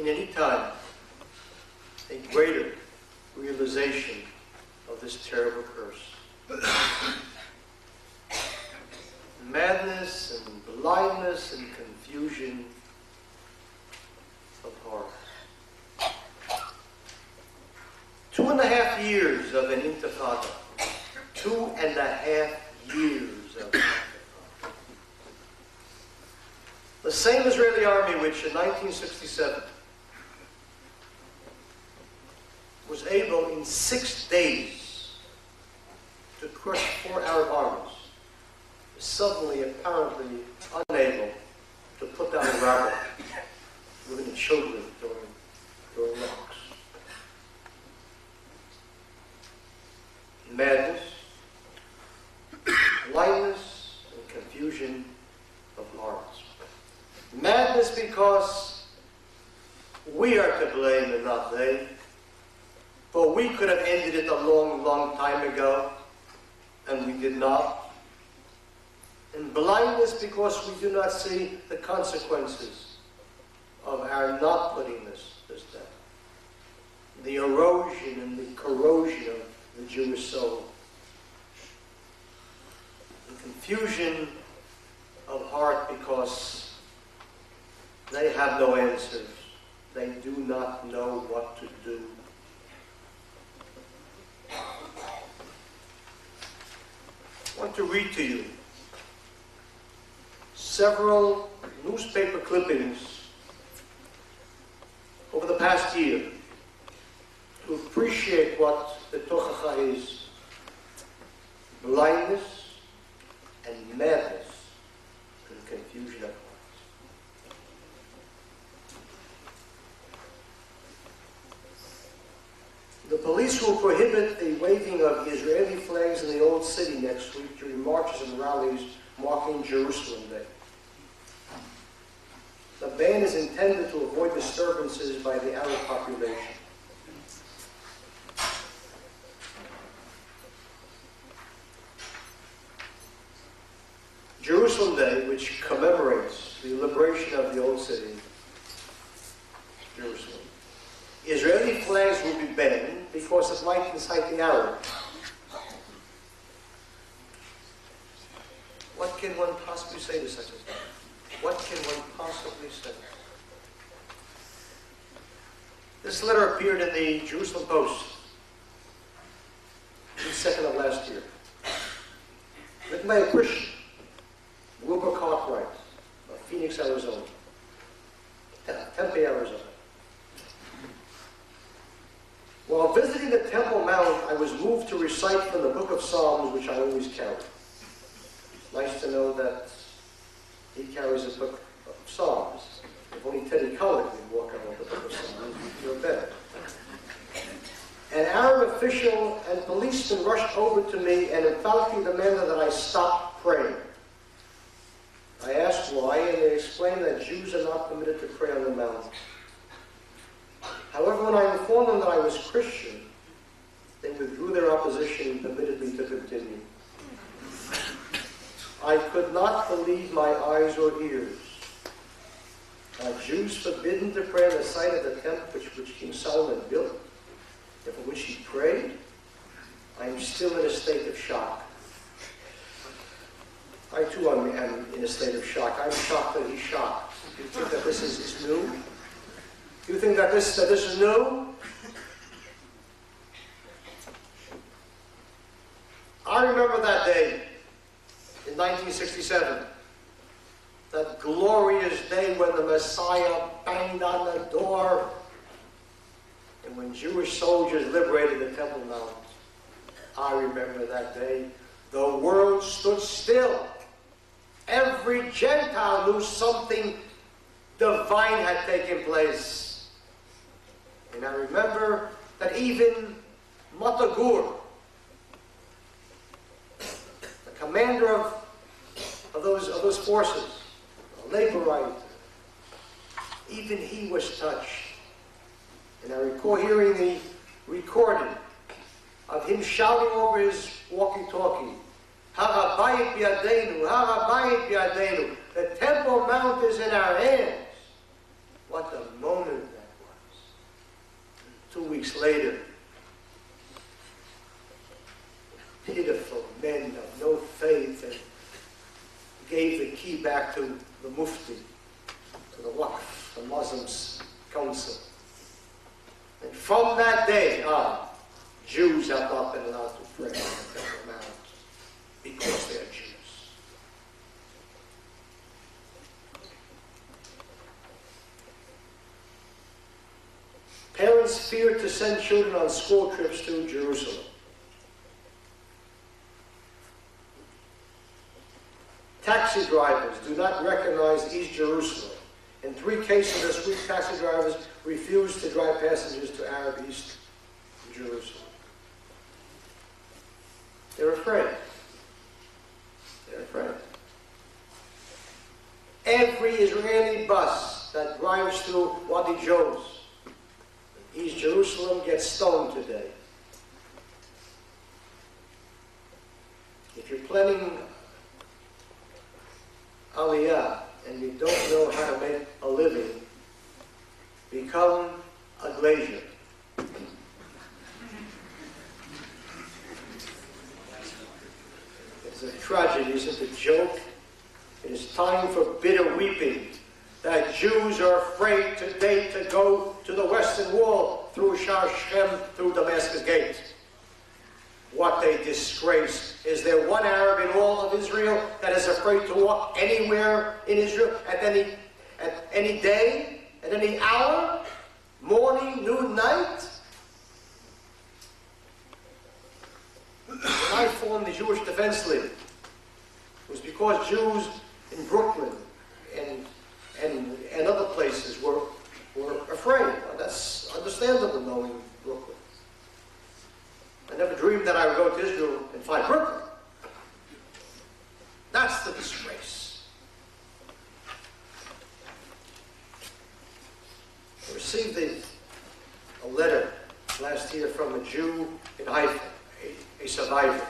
in any time a greater realization of this terrible curse. Madness and blindness and confusion of heart. 2.5 years of an intifada. 2.5 years of an intifada. The same Israeli army which in 1967 was able in 6 days to crush 4 Arab armies is suddenly apparently unable to put down a rabble, women and children throwing rocks. Madness, blindness, and confusion of hearts. Madness because we are to blame and not they. For we could have ended it a long, long time ago, and we did not. And blindness because we do not see the consequences of our not putting this down. The erosion and the corrosion of the Jewish soul. The confusion of heart because they have no answers. They do not know what to do. I want to read to you several newspaper clippings over the past year to appreciate what the Tochacha is: blindness and madness and confusion of hearts. The police will prohibit the waving of Israeli flags in the Old City next week during marches and rallies marking Jerusalem Day. The ban is intended to avoid disturbances by the Arab population. Jerusalem Day, which commemorates the liberation of the Old City, Jerusalem. Israeli flags will be banned because it might incite the Arabs. What can one possibly say to such a thing? What can one possibly say? This letter appeared in the Jerusalem Post, the 2nd of last year. Written by a Christian, Wilbur Cartwright, of Phoenix, Arizona. Tempe, Arizona. While visiting the Temple Mount, I was moved to recite from the book of Psalms, which I always carry. Nice to know that he carries a book of Psalms. If only Teddy Kollek would walk around with the book of Psalms, we'd feel better. An Arab official and policeman rushed over to me and emphatically demanded that I stop praying. I asked why, and they explained that Jews are not permitted to pray on the Mount. However, when I informed them that I was Christian, they withdrew their opposition and permitted me to continue. I could not believe my eyes or ears. Are Jews forbidden to pray on the site of the temple which King Solomon built, and for which he prayed? I am still in a state of shock. I too am in a state of shock. I'm shocked that he's shocked. Do you think that this is new? Do you think that this is new? I remember that day in 1967, that glorious day when the Messiah banged on the door and when Jewish soldiers liberated the Temple Mount. I remember that day. The world stood still. Every Gentile knew something divine had taken place. And I remember that even Matagur, the commander of those forces, a Laborite, even he was touched. And I recall hearing the recording of him shouting over his walkie-talkie, "Har HaBayit B'Yadeinu, Har HaBayit B'Yadeinu." The Temple Mount is in our hands. What a moment that weeks later, pitiful men of no faith, and gave the key back to the Mufti, to the Waqf, the Muslims' council. And from that day on, Jews have not been allowed to pray on the Temple Mount because they are Jews. Parents feared to send children on school trips to Jerusalem. Taxi drivers do not recognize East Jerusalem. In 3 cases this week, taxi drivers refused to drive passengers to Arab East Jerusalem. They're afraid. They're afraid. Every Israeli bus that drives through Wadi Joz, East Jerusalem, gets stoned today. If you're planning Aliyah and you don't know how to make a living, become a glazier. It's a tragedy, isn't it? A joke. It is time for bitter weeping that Jews are afraid today to go to the Western Wall through Shar Shem, through Damascus Gate. What a disgrace. Is there one Arab in all of Israel that is afraid to walk anywhere in Israel at any day, at any hour, morning, noon, night? When I formed the Jewish Defense League, it was because Jews in Brooklyn and other places were afraid. Well, that's understandable, knowing Brooklyn. I never dreamed that I would go to Israel and find Brooklyn. That's the disgrace. I received a letter last year from a Jew in Haifa, a survivor.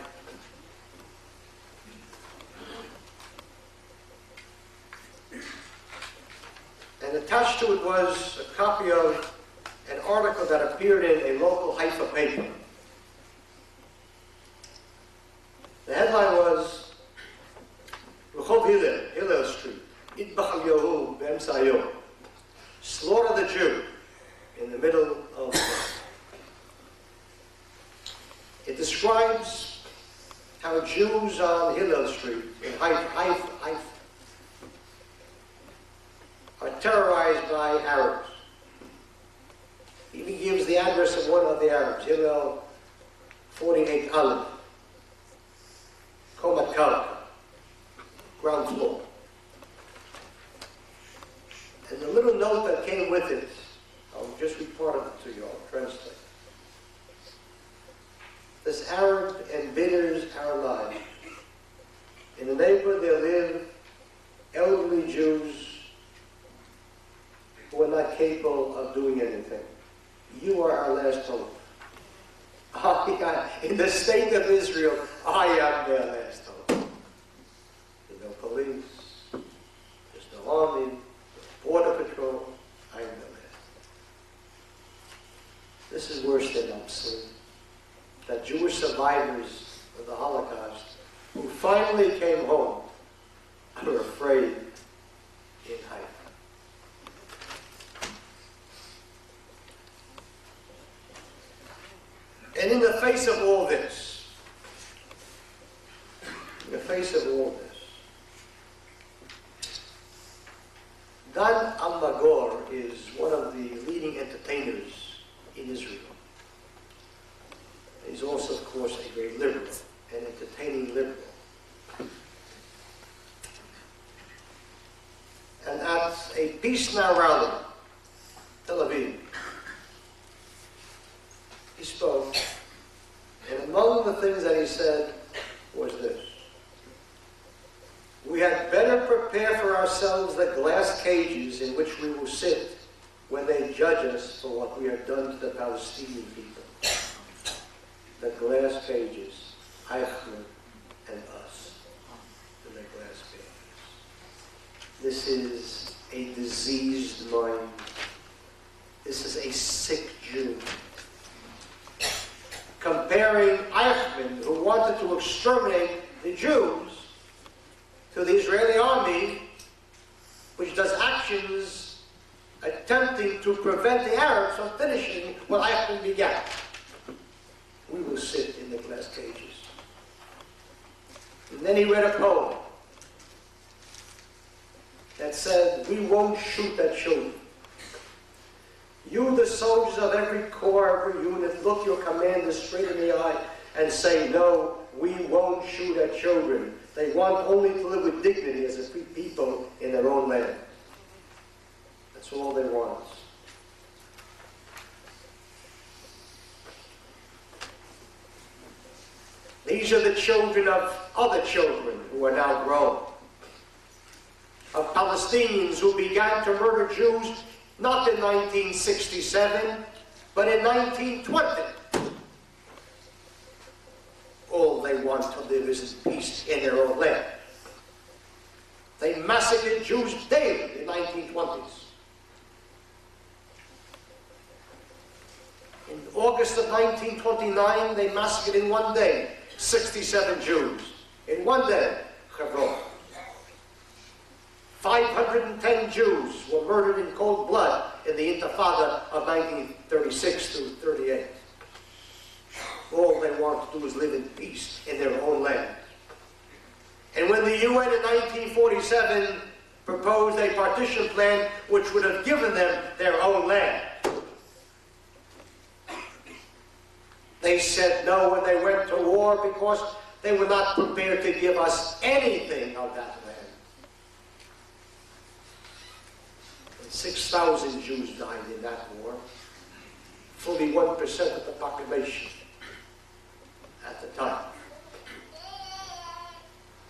And attached to it was a copy of an article that appeared in a local Haifa paper. The headline was, Rehov Hillel Street, Itbach al-Yahu be'emtza hayom. Slaughter the Jew in the middle of the night. It describes how Jews on Hillel Street in Haifa are terrorized by Arabs. He even gives the address of one of the Arabs, Hillel 48 Aleph. Komat Karka, ground floor. And the little note that came with it, I'll just read part of it to you, I'll translate. This Arab embitters our lives. In the neighborhood there live elderly Jews who are not capable of doing anything. You are our last hope. In the state of Israel, I am their last hope. There's no police, there's no army, no border patrol. I am the last. This is worse than obscene. That Jewish survivors of the Holocaust who finally came home are afraid in Haifa. And in the face of all this, Dan Almagor is one of the leading entertainers in Israel. He's also, of course, a great liberal, an entertaining liberal. And at a Peace Now rally, Tel Aviv, he spoke, and among the things that he said was this: we had better prepare for ourselves the glass cages in which we will sit when they judge us for what we have done to the Palestinian people. The glass cages, Eichmann and us, in the glass cages. This is a diseased mind. This is a sick Jew. comparing Eichmann, who wanted to exterminate the Jews, to the Israeli army, which does actions attempting to prevent the Arabs from finishing what Eichmann began. We will sit in the glass cages. And then he read a poem that said, we won't shoot at children. You, the soldiers of every corps, every unit, look your commanders straight in the eye and say, no, we won't shoot at children. They want only to live with dignity as a free people in their own land. That's all they want. These are the children of other children who are now grown. Of Palestinians who began to murder Jews not in 1967, but in 1920. All they want to live is in peace in their own land. They massacred Jews daily in the 1920s. In August of 1929, they massacred in one day 67 Jews. In one day, Hebron. 510 Jews were murdered in cold blood in the Intifada of 1936 through 38. All they want to do is live in peace in their own land. And when the UN in 1947 proposed a partition plan which would have given them their own land, they said no when they went to war because they were not prepared to give us anything of that land. 6,000 Jews died in that war, fully 1% of the population at the time.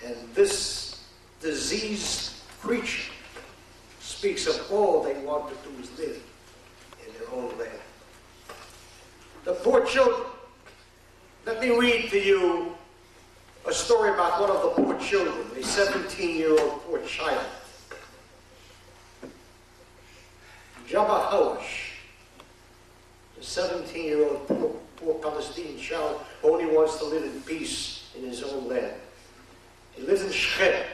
And this diseased creature speaks of all they want to do is live in their own land. The poor children. Let me read to you a story about one of the poor children, a 17-year-old poor child. Jabba Hawash, the 17-year-old poor Palestinian child who only wants to live in peace in his own land. He lives in Shechem.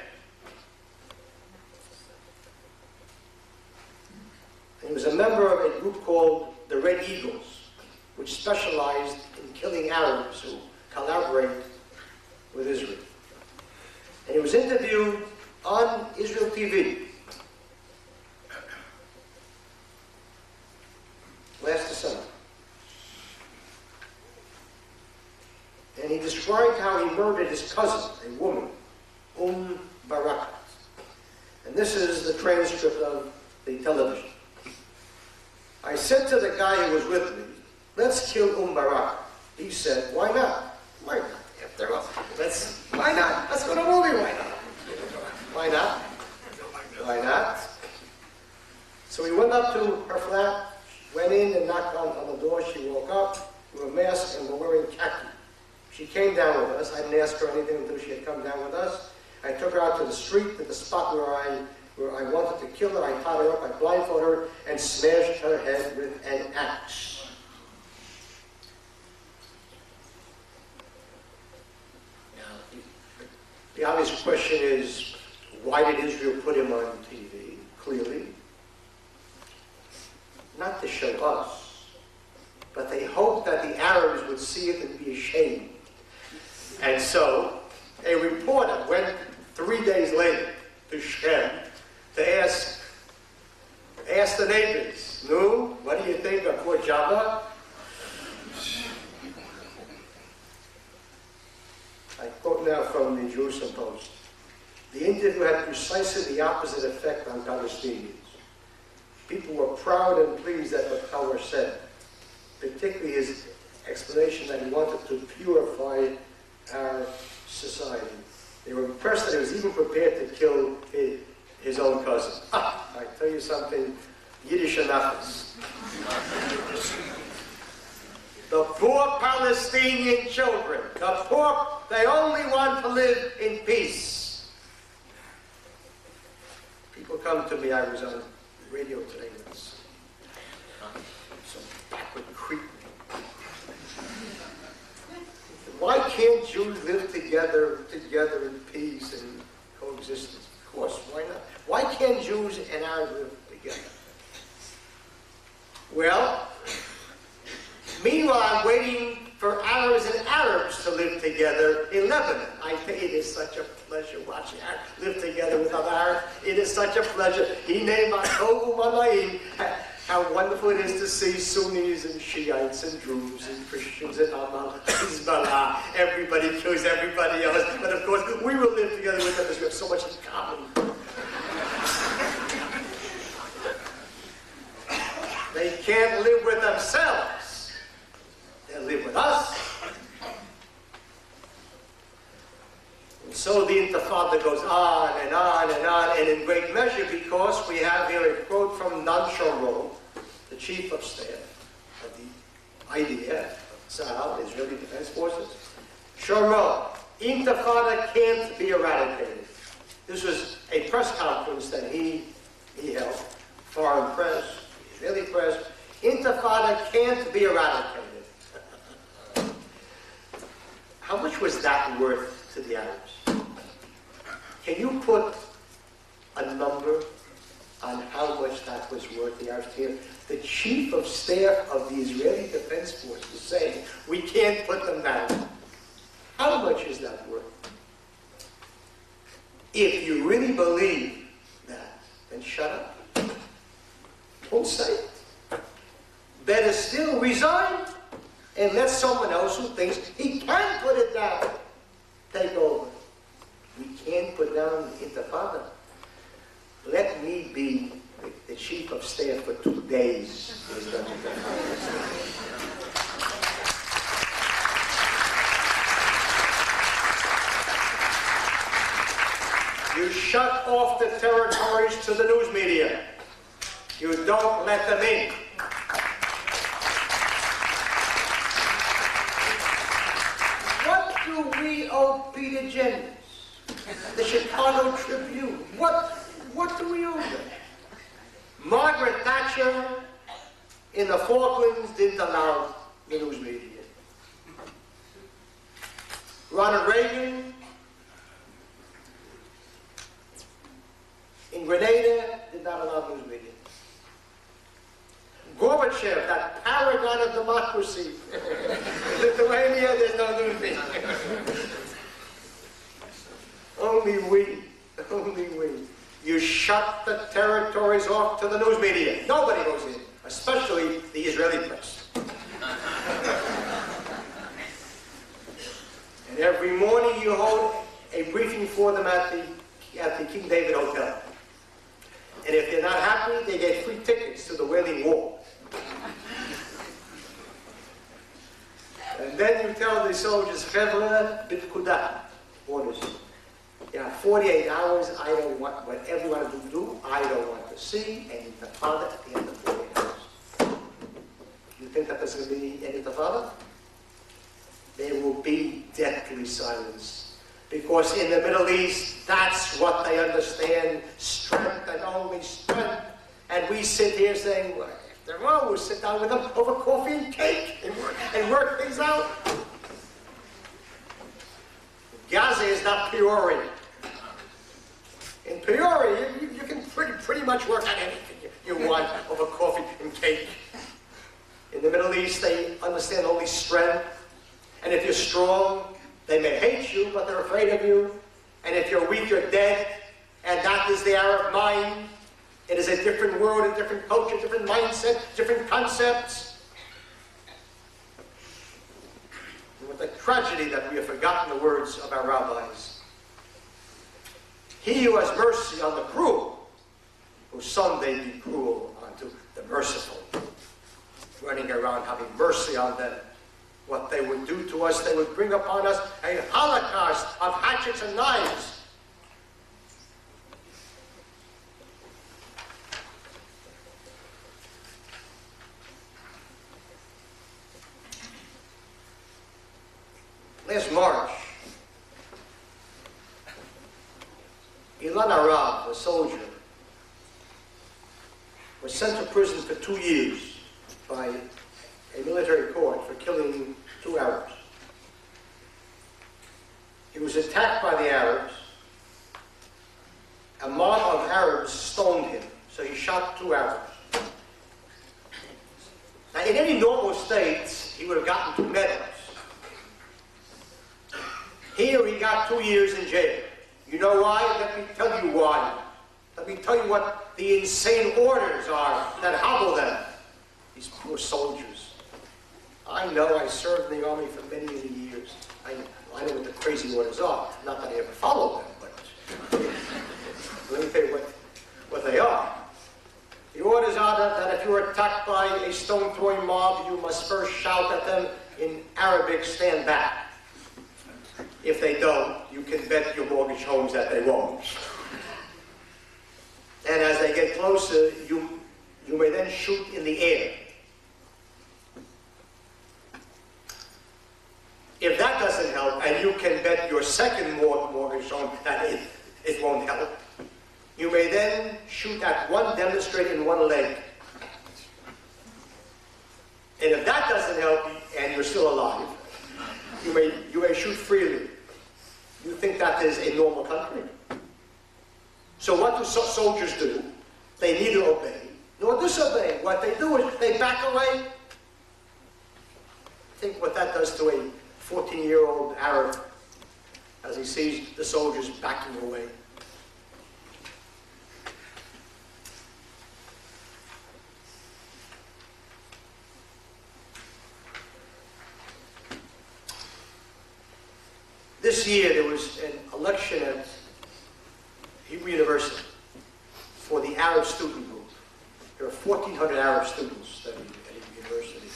He was a member of a group called the Red Eagles, which specialized in killing Arabs who collaborate with Israel. And he was interviewed on Israel TV last December. And he described how he murdered his cousin, a woman, Barakat. And this is the transcript of the television. I said to the guy who was with me, let's kill Barakat. He said, why not? Why not? After all, why not? Let's go to a movie, why not? Why not? Why not? So we went up to her flat, went in and knocked on the door. She woke up, we were masked and we're wearing khaki. She came down with us. I didn't ask her anything until she had come down with us. I took her out to the street, to the spot where I wanted to kill her. I tied her up, I blindfolded her, and smashed her head with an axe. Now, the obvious question is, why did Israel put him on TV? Clearly, not to show us, but they hoped that the Arabs would see it and be ashamed. And so, a reporter went 3 days later to Shechem to ask the neighbors, no, what do you think of poor Jabba? I quote now from the Jerusalem Post. The interview had precisely the opposite effect on Palestinians. People were proud and pleased at what Howard said, particularly his explanation that he wanted to purify our society. They were impressed that he was even prepared to kill his own cousin. I tell you something, Yiddish anachas. The poor Palestinian children, the poor, they only want to live in peace. People come to me, I was on radio today with some backward creep. can't Jews live together in peace and coexistence? Of course, why not? Why can't Jews and Arabs live together? Well, meanwhile, I'm waiting for Arabs and Arabs to live together in Lebanon. I think it is such a pleasure watching Arabs live together with other Arabs. It is such a pleasure. How wonderful it is to see Sunnis and Shiites and Druze and Christians and Hezbollah. Everybody kills everybody else. But of course, we will live together with them because we have so much in common. They can't live with themselves. They live with us. And so the Intifada goes on and on and on, and in great measure because we have here a quote from Dan Shomron, the chief of staff of the IDF, Tzahal, Israeli Defense Forces. Shomron, Intifada can't be eradicated. This was a press conference that he held, foreign press, Israeli press. Intifada can't be eradicated. How much was that worth to the Arabs? Can you put a number on how much that was worth the Arabs here? The chief of staff of the Israeli Defense Forces saying, we can't put them down. How much is that worth? If you really believe that, then shut up. Don't say it. Better still resign and let someone else who thinks he can put it down take over. We can't put down the Intifada. Let me be the chief of staff for 2 days. You shut off the territories to the news media. You don't let them in. What do we owe Peter Jennings, the Chicago Tribune? What do we owe them? Margaret Thatcher in the Falklands didn't allow the news media. Ronald Reagan in Grenada did not allow news media. Gorbachev, that paragon of democracy. In Lithuania, there's no news media. Only we. You shut the territories off to the news media. Nobody goes in, especially the Israeli press. And every morning you hold a briefing for them at the King David Hotel. And if they're not happy, they get free tickets to the Wailing Wall. And then you tell the soldiers, Chevra b'pkudah, orders. You have 48 hours, I don't want, whatever you want to do, I don't want to see any Intifada at the end of 48 hours. You think that there's going to be any Intifada? There will be deathly silence. Because in the Middle East, that's what they understand, strength and only strength. And we sit here saying, well, if they're wrong, we'll sit down with them over coffee and cake and work things out. Gaza is not Peoria. In Peoria, you can pretty much work on anything you want over coffee and cake. In the Middle East, they understand only strength. And if you're strong, they may hate you, but they're afraid of you. And if you're weak, you're dead. And that is the Arab mind. It is a different world, a different culture, different mindset, different concepts. And with the tragedy that we have forgotten the words of our rabbis. He who has mercy on the cruel, will someday be cruel unto the merciful. Running around having mercy on them. What they would do to us, they would bring upon us a holocaust of hatchets and knives. Last March, Ilan Arab, a soldier, was sent to prison for 2 years by a military court for killing 2 Arabs. He was attacked by the Arabs. A mob of Arabs stoned him, so he shot 2 arrows. Now, in any normal state, he would have gotten 2 medals. Here, he got 2 years in jail. You know why? Let me tell you why. Let me tell you what the insane orders are that hobble them. These poor soldiers. I know, I served in the army for many, many years. I know what the crazy orders are. Not that I ever followed them, but let me tell you what they are. The orders are that if you're attacked by a stone-throwing mob, you must first shout at them in Arabic, "Stand back." If they don't, you can bet your mortgage homes that they won't. And as they get closer, you may then shoot in the air. If that doesn't help, and you can bet your second mortgage home that it won't help, you may then shoot at one demonstrator in one leg. And if that doesn't help, and you're still alive, you may shoot freely. You think that is a normal country? So what do soldiers do? They neither obey nor disobey. What they do is they back away. Think what that does to a 14-year-old Arab as he sees the soldiers backing away. This year there was an election at Hebrew University for the Arab student group. There are 1,400 Arab students studying at Hebrew University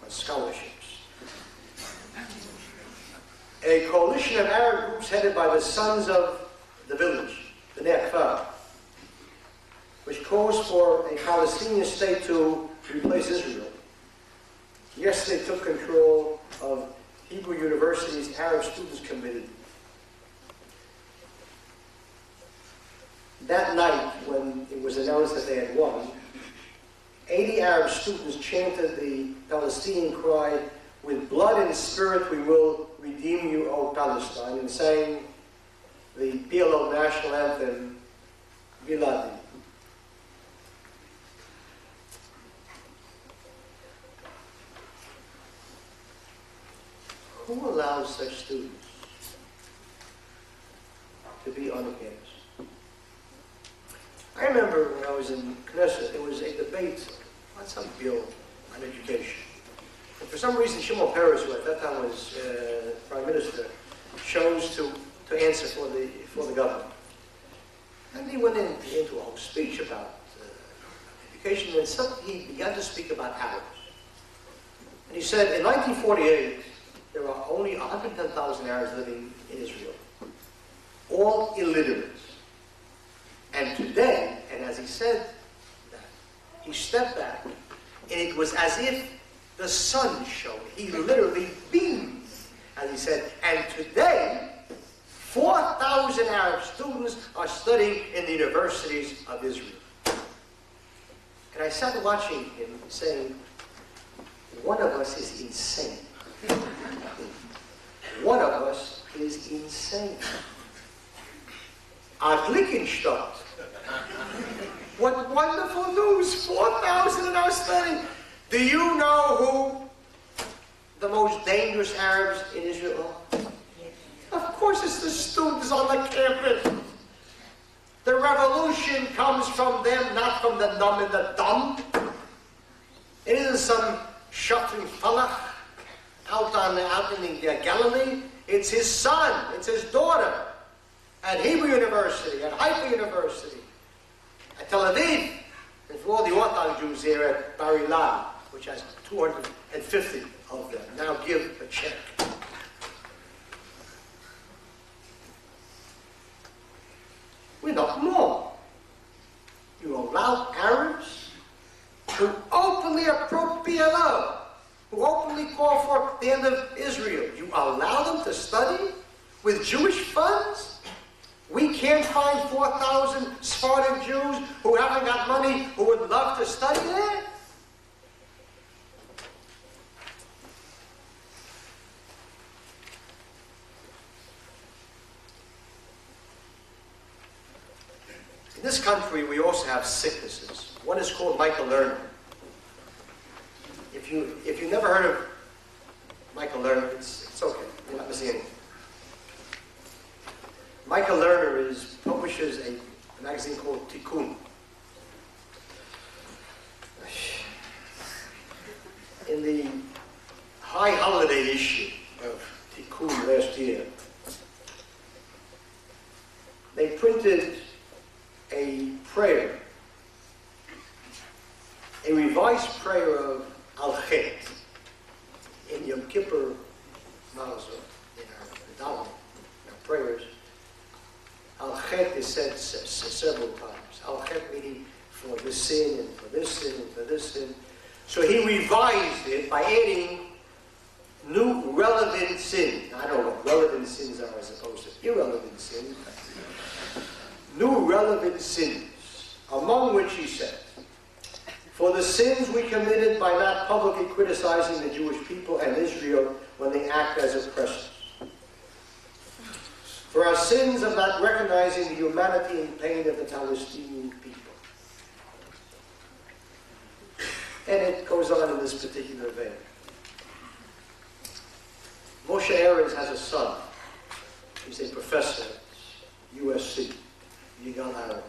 on scholarships. A coalition of Arab groups headed by the Sons of the Village, the Nekfar, which calls for a Palestinian state to replace Israel. Yesterday took control of Hebrew University's Arab Students Committee. That night, when it was announced that they had won, 80 Arab students chanted the Palestinian cry, "With blood and spirit we will redeem you, O Palestine," and sang the PLO national anthem, Biladi. Who allows such students to be on campus? I remember when I was in Knesset, there was a debate on some bill on education. And for some reason, Shimon Peres, who at that time was Prime Minister, chose to answer for the government. And he went into a whole speech about education, and he began to speak about Arabs. And he said, in 1948, there are only 110,000 Arabs living in Israel, all illiterate. And today, and as he said that, he stepped back, and it was as if the sun shone. He literally beamed, as he said. And today, 4,000 Arab students are studying in the universities of Israel. And I sat watching him saying, one of us is insane. One of us is insane. Adlickenstadt. What wonderful news! 4,000 are studying. Do you know who the most dangerous Arabs in Israel are? Of course it's the students on the campus. The revolution comes from them, not from the numb and the dumb. It isn't some shuffling falach out in the Galilee. It's his son, it's his daughter, at Hebrew University, at Haifa University, at Tel Aviv, and for all the Orthodox Jews here at Bar Ilan, which has 250 of them. Now give a check. We're not more. You allow Arabs who openly appropriate love, who openly call for the end of Israel. You allow them to study with Jewish funds? We can't find 4,000 Sephardic Jews who haven't got money who would love to study there? this country, we also have sicknesses. One is called Michael Lerner. If you never heard of Michael Lerner, it's okay. You're not missing anything. Michael Lerner publishes a magazine called Tikkun. In the high holiday issue of Tikkun last year, they printed a prayer, a revised prayer of Al-Chet in Yom Kippur Mazor, in our prayers. Al-Chet is said several times. Al-Chet meaning for this sin and for this sin and for this sin. So he revised it by adding new relevant sins. I don't know what relevant sins are as opposed to irrelevant sins. New relevant sins, among which he said, for the sins we committed by not publicly criticizing the Jewish people and Israel when they act as oppressors. For our sins of not recognizing the humanity and pain of the Palestinian people. And it goes on in this particular vein. Moshe Ahrens has a son. He's a professor at USC, Yigal Ahrens.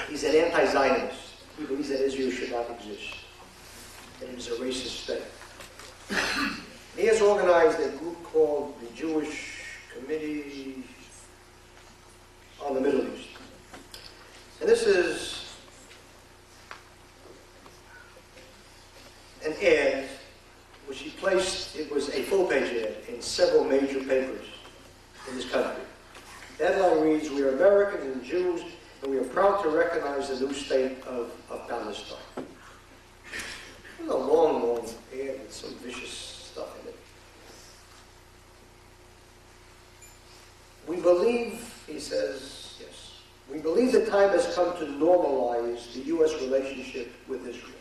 He's an anti-Zionist. He believes that Israel should not exist. And it is a racist state. He has organized a group called the Jewish Committee on the Middle East. And this is an ad which he placed, it was a full-page ad in several major papers in this country. The headline reads, "We are Americans and Jews, and we are proud to recognize the new state of Palestine." It was a long, long ad with some vicious stuff in it. We believe, he says, yes, we believe the time has come to normalize the U.S. relationship with Israel.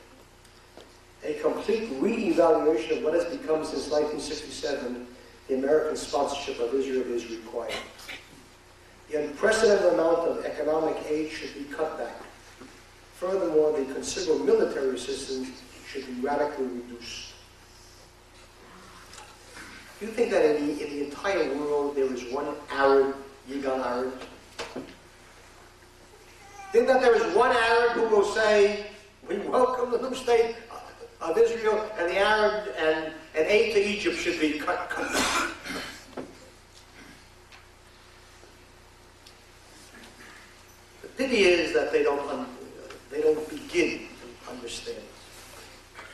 A complete re-evaluation of what has become since 1967 the American sponsorship of Israel is required. The unprecedented amount of economic aid should be cut back. Furthermore, the considerable military assistance should be radically reduced. Do you think that in the entire world there is one Arab, Yigal Arab? Think that there is one Arab who will say, we welcome the new state of Israel, and the Arab and aid to Egypt should be cut back? The pity is that they don't begin to understand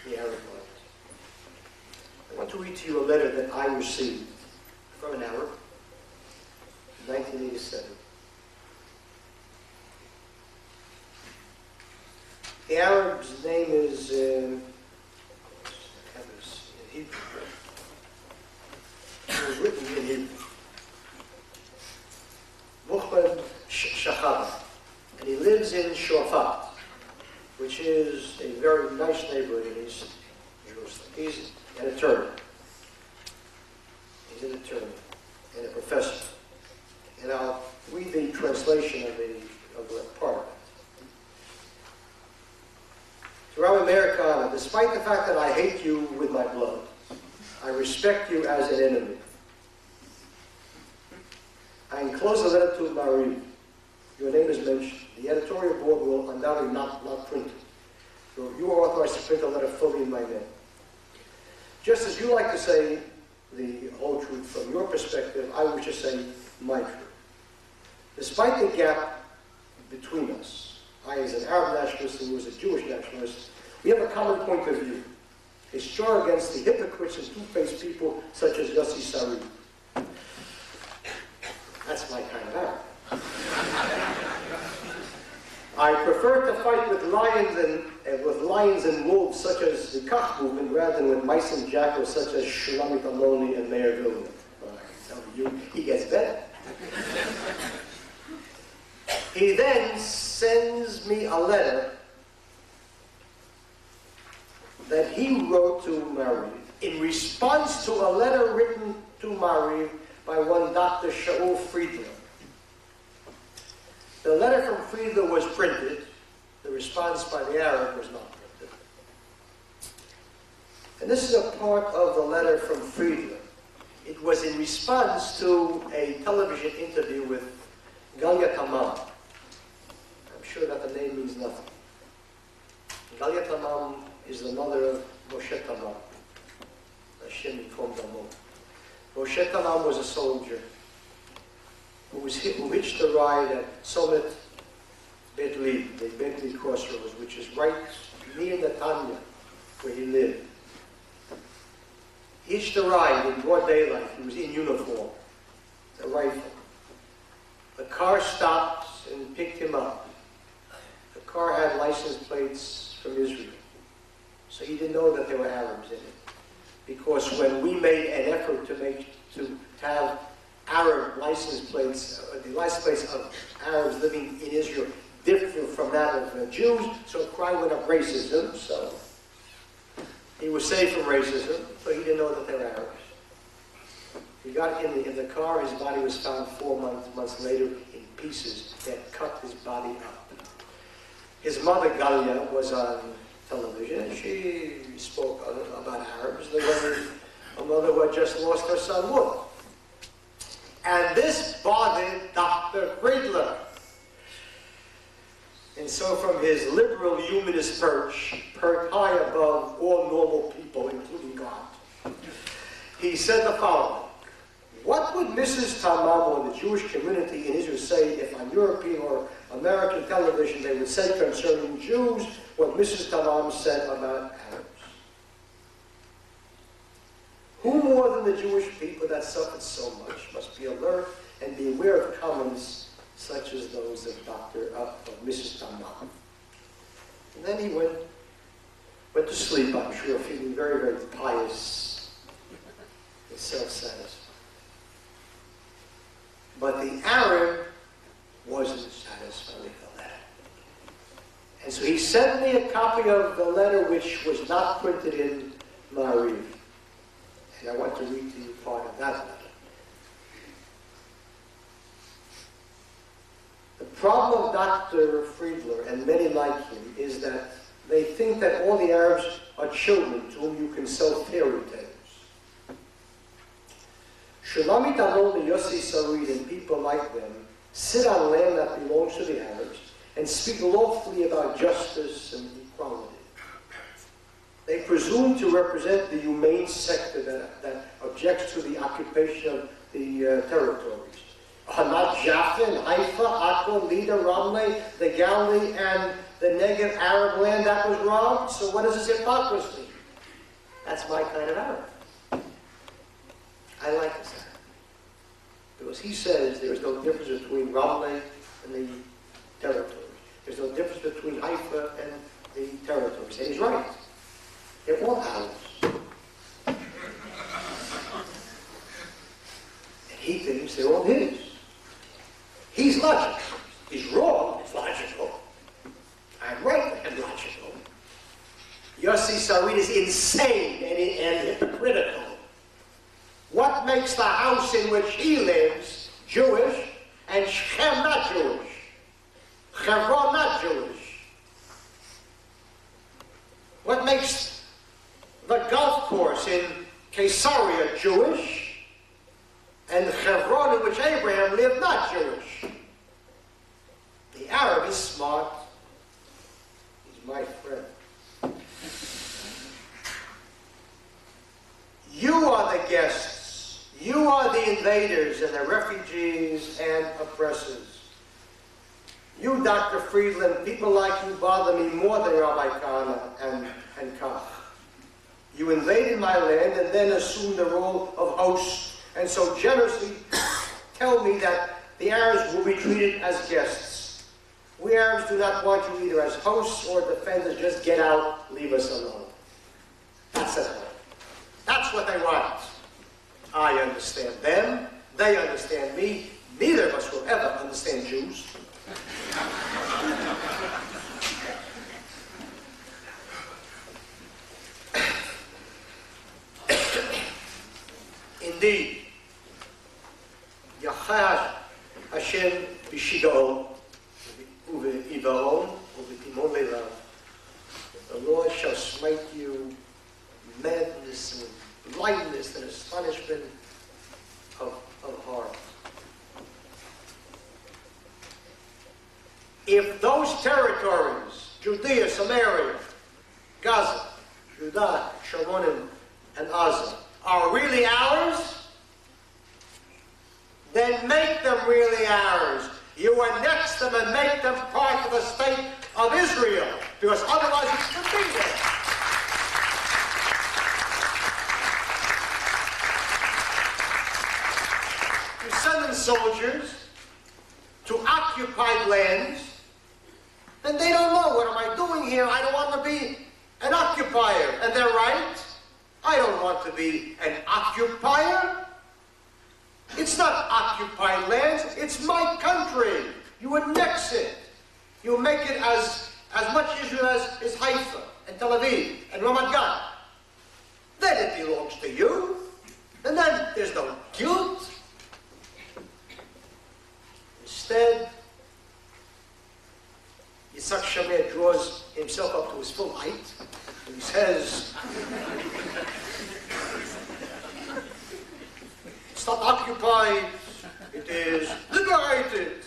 the Arab life. I want to read to you a letter that I received from an Arab in 1987. The Arab's name is Hebrew. It was written in Hebrew. Muhammad Shahab, and he lives in Shafat, which is a very nice neighborhood in East Jerusalem. He's an attorney. He's an attorney and a professor. And I'll read the translation of the part of it. To Rabbi Americana, despite the fact that I hate you with my blood, I respect you as an enemy. I enclose a letter to Marie. Your name is mentioned. The editorial board will undoubtedly not print it. So you are authorized to print a letter fully in my name. Just as you like to say the whole truth from your perspective, I wish to say my truth. Despite the gap between us, I as an Arab nationalist and you as a Jewish nationalist, we have a common point of view. A strong against the hypocrites and two-faced people such as Yossi Sari. That's my kind of Arab. I prefer to fight with lions and wolves such as the Kach movement rather than with mice and jackals such as Shulamit Aloni and Meir Vilna. I tell you, he gets better. He then sends me a letter that he wrote to Marie in response to a letter written to Marie by one Dr. Shaul Friedman. The letter from Friedler was printed. The response by the Arab was not printed. And this is a part of the letter from Friedler. It was in response to a television interview with Galia Tamam. I'm sure that the name means nothing. Galia Tamam is the mother of Moshe Tamam. Hashem Yikom Damo. Moshe Tamam was a soldier who hitched a ride at Somet Betli, the Betli crossroads, which is right near Netanya, where he lived. He hitched a ride in broad daylight. He was in uniform, a rifle. The car stopped and picked him up. The car had license plates from Israel, so he didn't know that there were Arabs in it. Because when we made an effort to have Arab license plates, the license plates of Arabs living in Israel different from that of Jews, so a cry went up racism. So he was saved from racism, but he didn't know that they were Arabs. He got in the car. His body was found 4 months later in pieces. They had cut his body up. His mother Galia was on television, and she spoke about Arabs the way a mother who had just lost her son would. And this bothered Dr. Friedler. And so from his liberal humanist perch high above all normal people, including God, he said the following: what would Mrs. Tamam or the Jewish community in Israel say if on European or American television they would say concerning Jews what Mrs. Tamam said about Arabs? Who more than the Jewish people that suffered so much must be alert and be aware of comments such as those of Mrs. Tamam? And then he went to sleep, I'm sure, feeling very, very pious and self-satisfied. But the Arab wasn't satisfied with the letter. And so he sent me a copy of the letter which was not printed in Ma'ariv. And I want to read to you part of that letter. The problem of Dr. Friedler and many like him is that they think that all the Arabs are children to whom you can sell fairy tales. Shulamit Alon and Yossi Sarid and people like them sit on land that belongs to the Arabs and speak lawfully about justice and equality. They presume to represent the humane sector that objects to the occupation of the territories. Hamat Jaffa and Haifa, Akko, Lida, Ramle, the Galilee, and the Negev Arab land that was robbed. So what is this hypocrisy? That's my kind of Arab. I like this Arab. Because he says there is no difference between Ramle and the territories. There's no difference between Haifa and the territories. And he's right. They're all Arabs. And he thinks they're all his. He's logical. He's wrong. It's logical. I'm right and logical. Yossi Sarid is insane and hypocritical. What makes the house in which he lives Jewish and Shechem not Jewish? Hebron not Jewish? What makes the golf course in Caesarea Jewish and Hebron in which Abraham lived not Jewish? The Arab is smart. He's my friend. You are the guests. You are the invaders and the refugees and oppressors. You, Dr. Friedland, people like you bother me more than Rabbi Kahana and Kach. You invaded my land and then assumed the role of host, and so generously tell me that the Arabs will be treated as guests. We Arabs do not want you either as hosts or defenders. Just get out, leave us alone. That's it. That's what they want. I understand them. They understand me. Neither of us will ever understand Jews. Indeed, Yachad Hashem b'shigao, Judea, Samaria, Gaza, Judah, Shamonim, and Gaza are really ours, then make them really ours. You annex them and make them part of the state of Israel, because otherwise it should be there. You send in soldiers to occupied lands, and they don't know, what am I doing here? I don't want to be an occupier. And they're right. I don't want to be an occupier. It's not occupied lands, it's my country. You annex it. You make it as much Israel as Haifa and Tel Aviv and Ramat Gan. Then it belongs to you. And then there's no guilt. Instead, Yitzhak Shamir draws himself up to his full height, and he says, it's not occupied, it is liberated.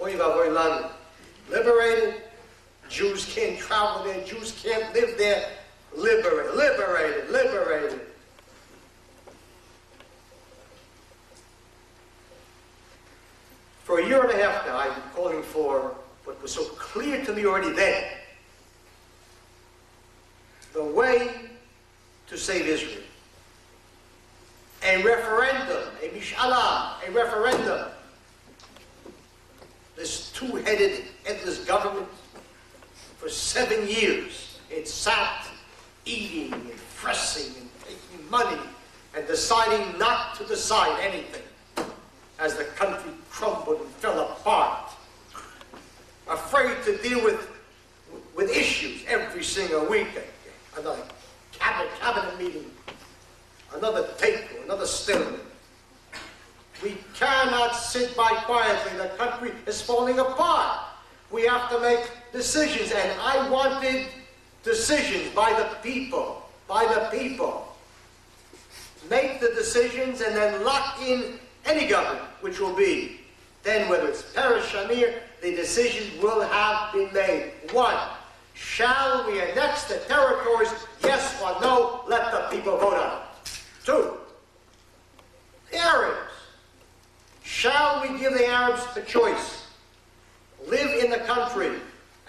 Oy vavoy lanu. Liberated. Jews can't travel there, Jews can't live there. Liberated, liberated, liberated. For a year and a half now, I've been calling for what was so clear to me already then. The way to save Israel. A referendum, a mish'ala, a referendum. This two-headed, headless government, for 7 years, it sat eating and pressing and taking money and deciding not to decide anything as the country crumbled and fell apart. Afraid to deal with issues every single week. Another cabinet meeting, another takeover, another stillman. We cannot sit by quietly. The country is falling apart. We have to make decisions, and I wanted decisions by the people, by the people. Make the decisions and then lock in any government, which will be. Then whether it's Peres, Shamir, the decisions will have been made. 1, shall we annex the territories? Yes or no? Let the people vote on it. 2, the Arabs. Shall we give the Arabs a choice? Live in the country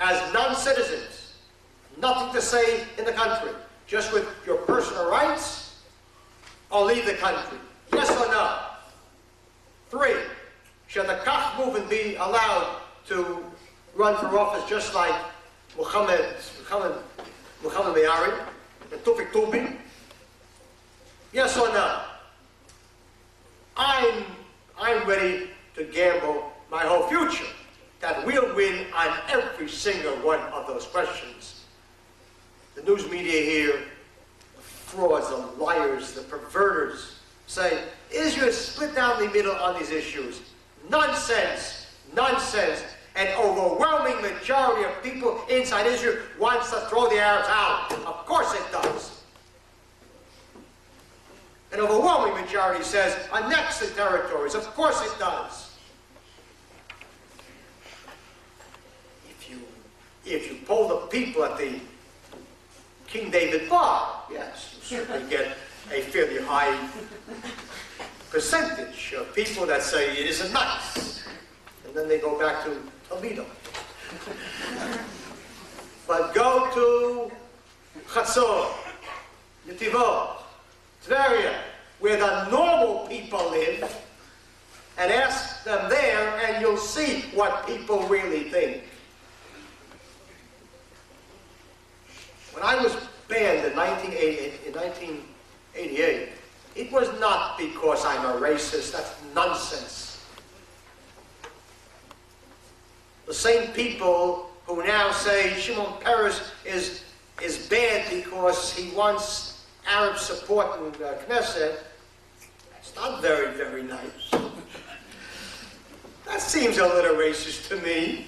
as non-citizens. Nothing to say in the country. Just with your personal rights, or leave the country. Yes or no? 3, shall the Kach movement be allowed to run for office just like Muhammad Me'ari and Tufik Tubi? Yes or no? I'm ready to gamble my whole future that we'll win on every single one of those questions. The news media here, the frauds, the liars, the perverters, say Israel is split down the middle on these issues. Nonsense, nonsense. An overwhelming majority of people inside Israel wants to throw the Arabs out. Of course it does. An overwhelming majority says annex the territories. Of course it does. If you poll the people at the King David bar, yes, you certainly get a fairly high percentage of people that say it isn't nice. And then they go back to Toledo. But go to Chatzor, Netivot, Tveria, where the normal people live, and ask them there, and you'll see what people really think. When I was banned in 1988, it was not because I'm a racist. That's nonsense. The same people who now say Shimon Peres is banned because he wants Arab support in Knesset, that's not very, very nice. That seems a little racist to me.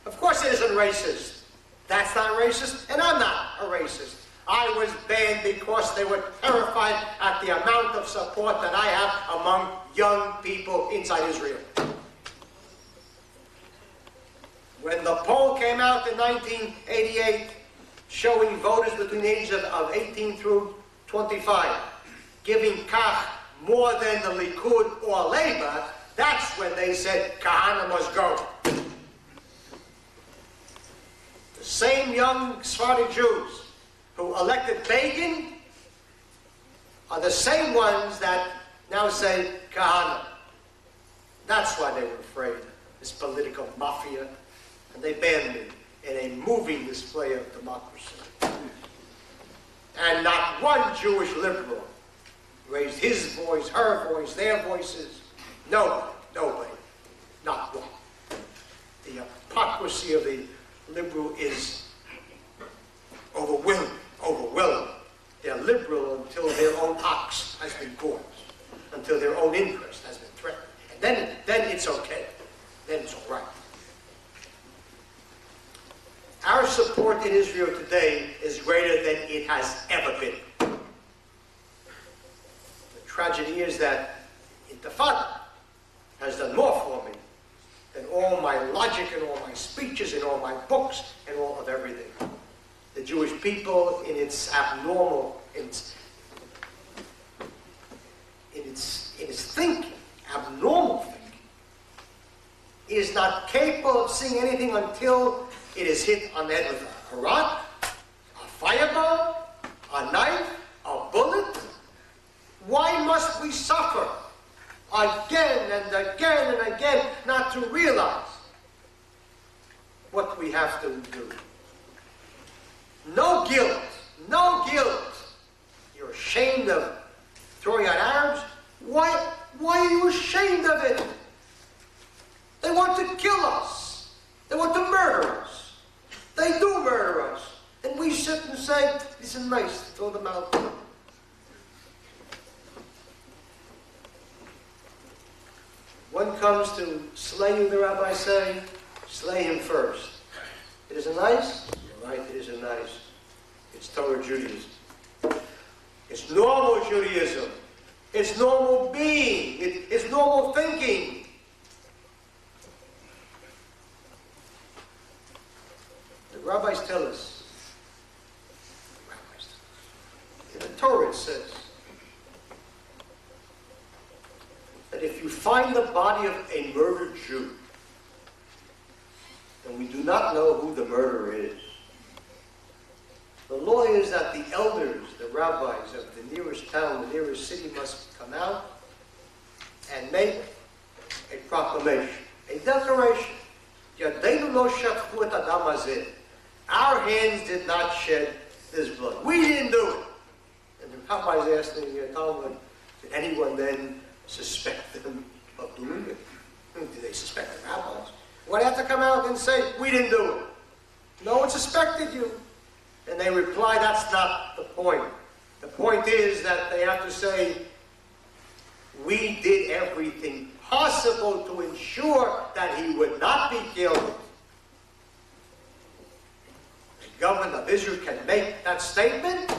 Of course it isn't racist. That's not racist, and I'm not a racist. I was banned because they were terrified at the amount of support that I have among young people inside Israel. When the poll came out in 1988, showing voters between the ages of 18 through 25, giving Kach more than the Likud or Labour, that's when they said Kahana must go. The same young Sephardic Jews who elected Begin are the same ones that now say Kahana. That's why they were afraid of this political mafia, and they banned me in a moving display of democracy. And not one Jewish liberal raised his voice, her voice, their voices. Nobody, not one. The hypocrisy of the liberal is overwhelming. They're liberal until their own ox has been gorged, until their own interest has been threatened. And then it's okay. Then it's all right. Our support in Israel today is greater than it has ever been. The tragedy is that Intifada has done more for me than all my logic and all my speeches and all my books and all of everything. The Jewish people, in its abnormal, in its thinking, abnormal thinking, is not capable of seeing anything until it is hit on the head with a rock, a fireball, a knife, a bullet. Why must we suffer again and again and again not to realize what we have to do? No guilt, no guilt. You're ashamed of throwing out Arabs? Why are you ashamed of it? They want to kill us. They want to murder us. They do murder us. And we sit and say, this is nice, throw them out. One comes to slay you, the rabbis say, slay him first. It isn't nice? You're right, it isn't nice. It's Torah Judaism. It's normal Judaism. It's normal being. It's normal thinking. The rabbis tell us, in the Torah it says, that if you find the body of a murdered Jew, and we do not know who the murderer is, the law is that the elders, the rabbis of the nearest town, the nearest city must come out and make a proclamation, a declaration. Yadeinu lo shafchu et hadam hazeh. Our hands did not shed this blood. We didn't do it. And the rabbis asked in the Talmud, did anyone then suspect them of doing it? Did they suspect the rabbis? Why have to come out and say, we didn't do it? No one suspected you. And they reply, that's not the point. The point is that they have to say, we did everything possible to ensure that he would not be killed. The government of Israel can make that statement.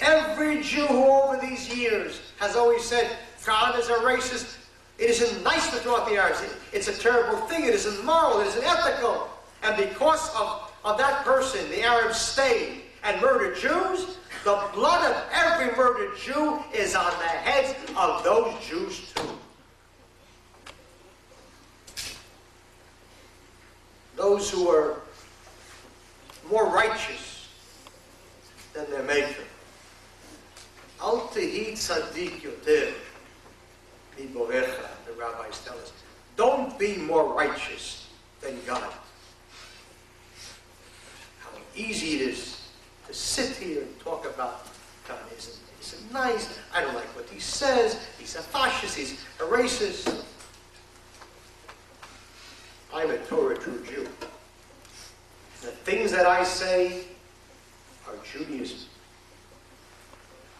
Every Jew who over these years has always said, God is a racist. It isn't nice to throw out the Arabs. It's a terrible thing. It isn't moral. It isn't ethical. And because of that person, the Arabs stayed and murdered Jews, the blood of every murdered Jew is on the heads of those Jews too. Those who are more righteous than their maker. Al tehi tzaddik yoter miborecha, the rabbis tell us. Don't be more righteous than God. How easy it is to sit here and talk about God isn't nice. I don't like what he says. He's a fascist. He's a racist. I'm a Torah true Jew. The things that I say are Judaism.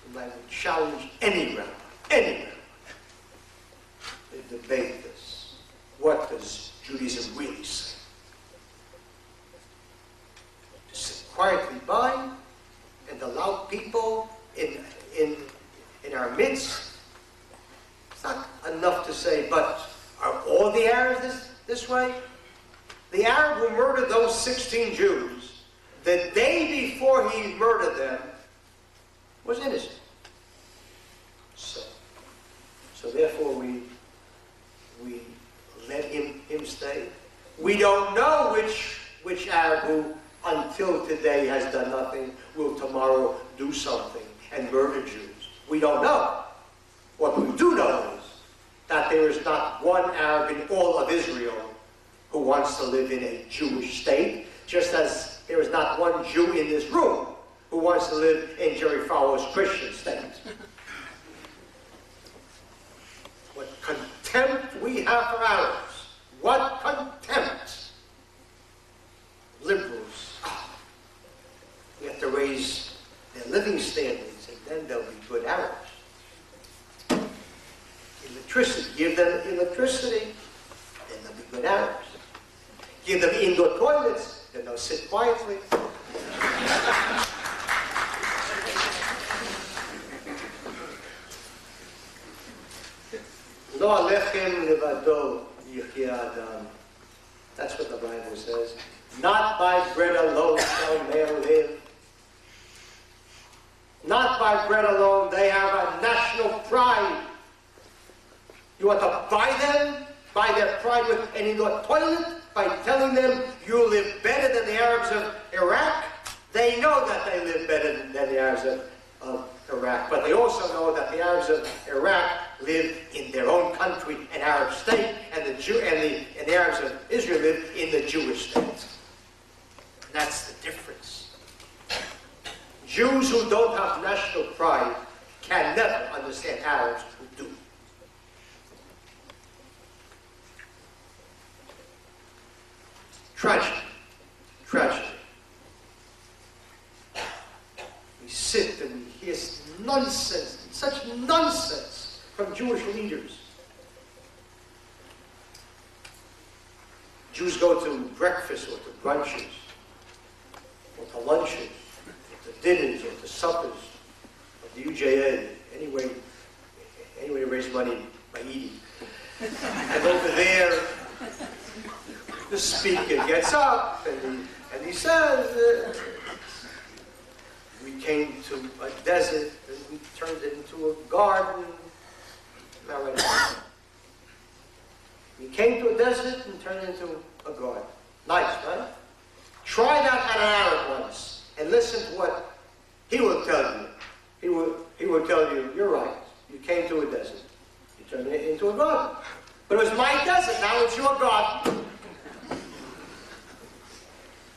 And I would challenge any rabbi to debate this. What does Judaism really say? To sit quietly by and allow people in our midst enough to say, but are all the Arabs this way? The Arab who murdered those 16 Jews, the day before he murdered them, was innocent. So therefore we let him stay. We don't know which Arab who until today has done nothing will tomorrow do something and murder Jews. We don't know. What we do know is that there is not one Arab in all of Israel who wants to live in a Jewish state, just as there is not one Jew in this room who wants to live in Jerry Fowler's Christian state. What contempt we have for Arabs. What contempt. Liberals. We have to raise their living standards, and then they'll be good Arabs. Electricity. Give them electricity, then they'll be good Arabs. Give them indoor toilets, then they'll sit quietly. Lo alechem levado yichya adam. That's what the Bible says. Not by bread alone shall man live. Not by bread alone. They have a national pride. You want to buy them? Buy their pride with an indoor toilet? By telling them you live better than the Arabs of Iraq? They know that they live better than the Arabs of Iraq. But they also know that the Arabs of Iraq live in their own country, an Arab state, and the Arabs of Israel live in the Jewish state. And that's the difference. Jews who don't have national pride can never understand Arabs who do. Tragedy. Tragedy. We sit and we hear nonsense, such nonsense from Jewish leaders. Jews go to breakfast or to brunches, or to lunches, or to dinners, or to suppers, or the UJA, any way to raise money by eating. And over there, the speaker gets up and he says, we came to a desert and we turned it into a garden. Not right now. We came to a desert and turned it into a garden. Nice, right? Try that at an Arab once and listen to what he will tell you. He will tell you, you're right. You came to a desert. You turned it into a garden. But it was my desert, now it's your garden.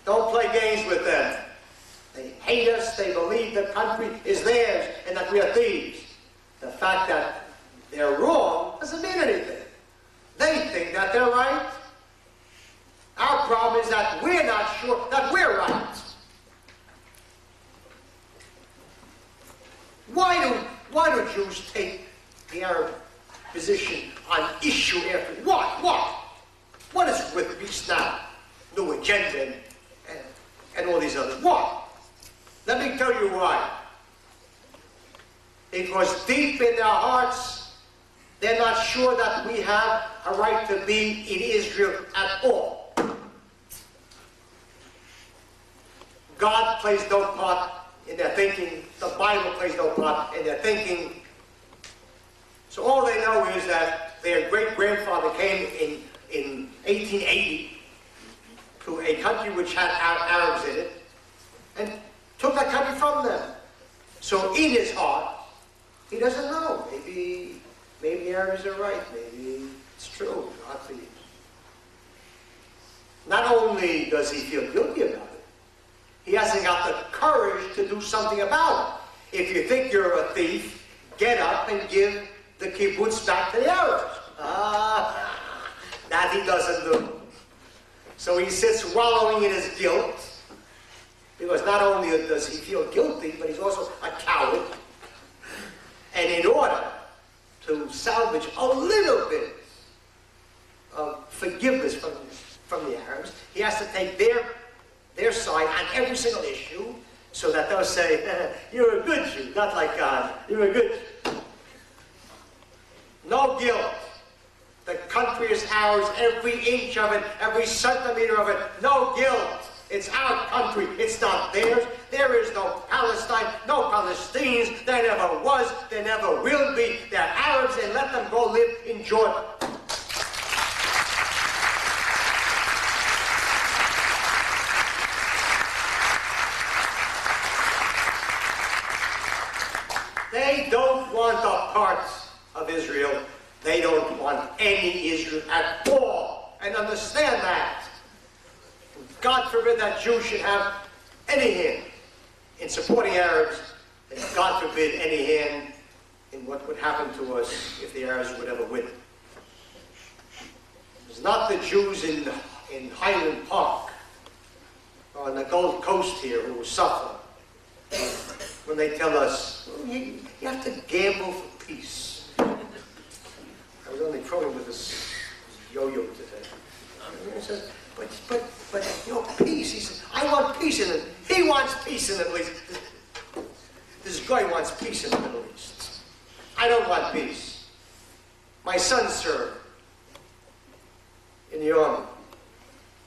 Don't play games with them. They hate us, they believe the country is theirs, and that we are thieves. The fact that they're wrong doesn't mean anything. They think that they're right. Our problem is that we're not sure that we're right. Why do Jews take the Arab position on issue after what is with peace now? New agenda and all these others. What? Let me tell you why. Because deep in their hearts, they're not sure that we have a right to be in Israel at all. God plays no part in their thinking. The Bible plays no part in their thinking. So all they know is that their great-grandfather came in 1880 to a country which had Arabs in it and took that country from them. So in his heart, he doesn't know. Maybe the Arabs are right. Maybe it's true. God for you. Not only does he feel guilty about it, he hasn't got the courage to do something about it. If you think you're a thief, get up and give the kibbutz back to the Arabs. That he doesn't do. So he sits wallowing in his guilt, because not only does he feel guilty, but he's also a coward. And in order to salvage a little bit of forgiveness from the Arabs, he has to take their side on every single issue, so that they'll say, you're a good Jew, not like God, you're a good Jew. No guilt. country is ours, every inch of it, every centimeter of it. No guilt. It's our country. It's not theirs. There is no Palestine, no Palestinians. There never was. There never will be. They're Arabs, and let them go live in Jordan. They don't want a part of Israel. They don't want any Israel at all. And understand that. God forbid that Jews should have any hand in supporting Arabs, and God forbid any hand in what would happen to us if the Arabs would ever win. It's not the Jews in Highland Park or on the Gold Coast here who suffer when they tell us, well, you have to gamble for peace. I was only trolling with this yo-yo today. He says, but you know, peace. He says, I want peace in it. He wants peace in the Middle East. This guy wants peace in the Middle East. I don't want peace. My son served in the army.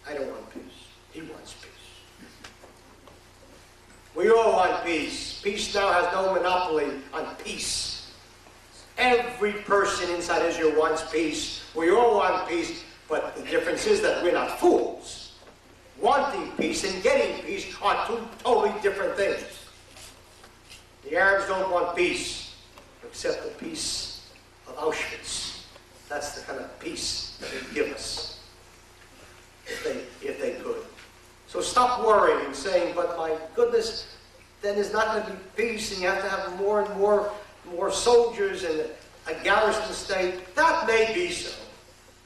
I don't want peace. He wants peace. We all want peace. Peace now has no monopoly on peace. Every person inside Israel wants peace. We all want peace. But the difference is that we're not fools. Wanting peace and getting peace are two totally different things. The Arabs don't want peace, except the peace of Auschwitz. That's the kind of peace that they'd give us, if they could. So stop worrying and saying, but my goodness, then there's not going to be peace, and you have to have more and more soldiers and a garrison state. That may be so.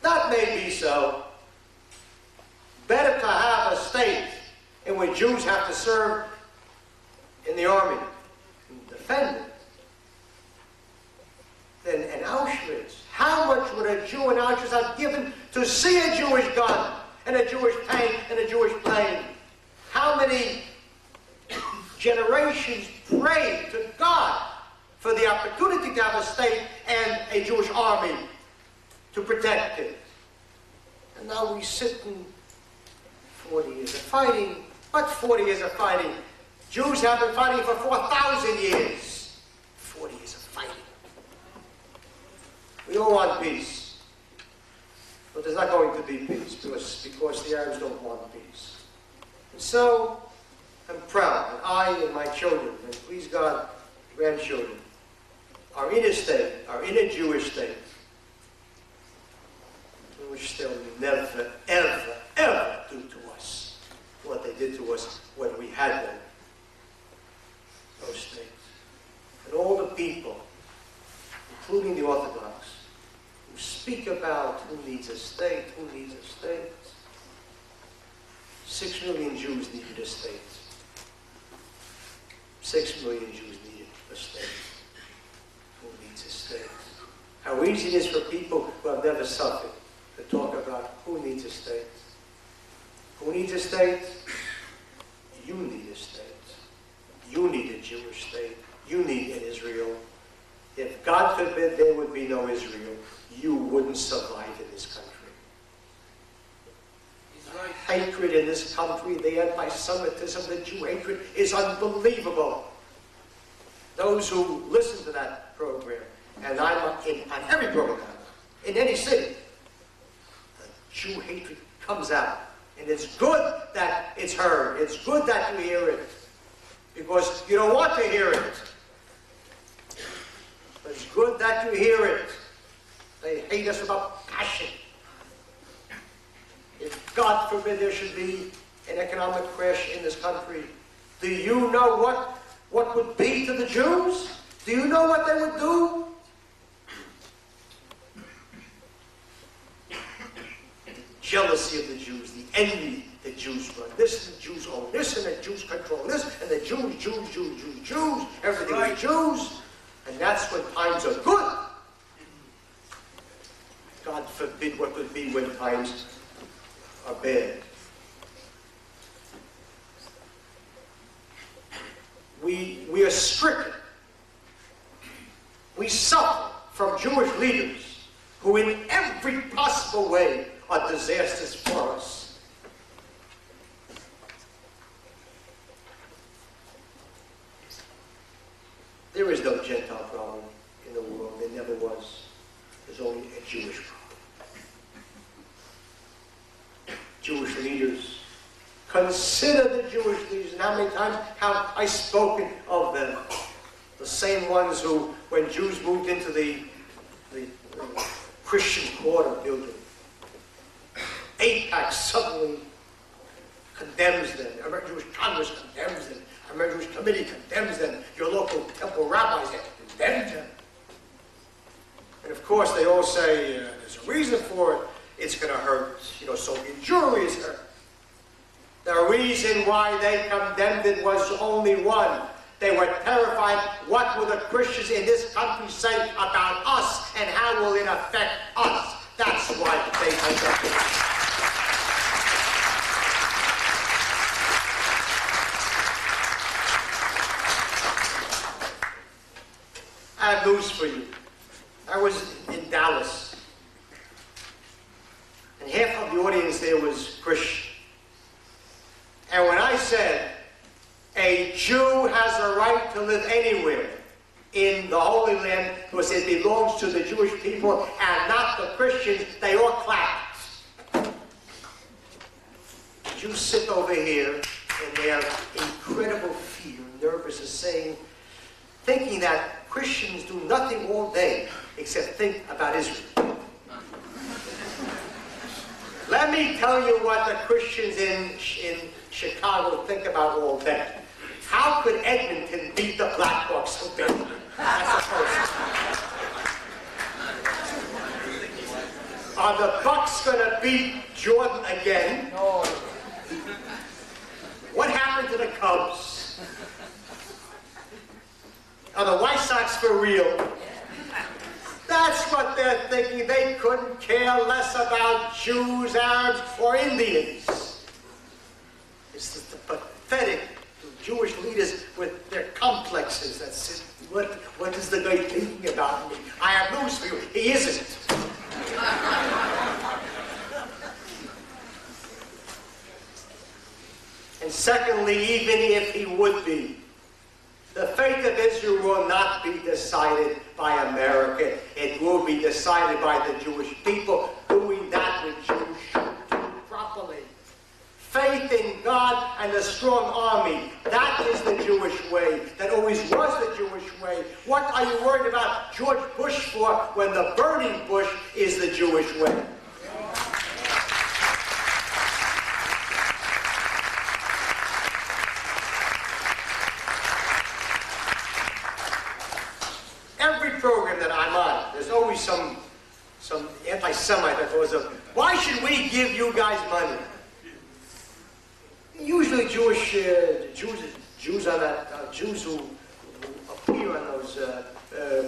That may be so. Better to have a state in which Jews have to serve in the army and defend it than in Auschwitz. How much would a Jew in Auschwitz have given to see a Jewish gun and a Jewish tank and a Jewish plane? How many generations prayed to God for the opportunity to have a state and a Jewish army to protect it? And now we sit in 40 years of fighting. What 40 years of fighting? Jews have been fighting for 4,000 years. 40 years of fighting. We all want peace. But there's not going to be peace because the Arabs don't want peace. And so, I'm proud that I and my children, and please God, grandchildren, are in a state, are in a Jewish state, in which they'll never, ever, ever do to us what they did to us when we had them, those states. And all the people, including the Orthodox, who speak about who needs a state, 6 million Jews needed a state. 6 million Jews needed a state. Who needs a state? How easy it is for people who have never suffered to talk about who needs a state. Who needs a state? You need a state. You need a Jewish state. You need an Israel. If God forbid there would be no Israel, you wouldn't survive in this country. Right. Hatred in this country, the anti-Semitism, the Jew hatred is unbelievable. Those who listen to that program, and I'm on every program, in any city, the Jew hatred comes out. And it's good that it's heard. It's good that you hear it. Because you don't want to hear it. But it's good that you hear it. They hate us without passion. If God forbid there should be an economic crash in this country, do you know what would be to the Jews? Do you know what they would do? The jealousy of the Jews, the envy the Jews run. This and the Jews own this, and the Jews control this, and the Jews, everything right. Is Jews. And that's when times are good. God forbid what would be when times are bad. We are stricken. We suffer from Jewish leaders who in every possible way are disasters for us. There is no Gentile problem in the world. There never was. There's only a Jewish problem. Jewish leaders. Consider the Jewish leaders, and how many times have I spoken of them? The same ones who, when Jews moved into the Christian Quarter building, AIPAC suddenly condemns them. The American Jewish Congress condemns them. The American Jewish Committee condemns them. Your local temple rabbis condemn them. And of course, they all say there's a reason for it. It's going to hurt. Soviet Jewry is hurt. The reason why they condemned it was only one. They were terrified. What will the Christians in this country say about us, and how will it affect us? That's why they condemned it. I have news for you. I was in Dallas, and half of the audience there was Christian. And when I said, a Jew has a right to live anywhere in the Holy Land because it belongs to the Jewish people and not the Christians, they all clapped. Jews sit over here in their incredible fear, nervous as saying, thinking that Christians do nothing all day except think about Israel. Let me tell you what the Christians in Chicago think about all day. How could Edmonton beat the Blackhawks so badly? That's the first. Are the Bucks going to beat Jordan again? No. What happened to the Cubs? Are the White Sox for real? That's what they're thinking. They couldn't care less about Jews, Arabs, or Indians. It's the pathetic Jewish leaders with their complexes that say, what is the guy thinking about me? I have news for you. He isn't. And secondly, even if he would be, the fate of Israel will not be decided by America. It will be decided by the Jewish people doing that which Jews should do properly. Faith in God and a strong army. That is the Jewish way. That always was the Jewish way. What are you worried about George Bush for when the burning bush is the Jewish way? Program that I'm on, there's always some anti-Semite that goes up, why should we give you guys money? Usually Jews on that, Jews who appear on those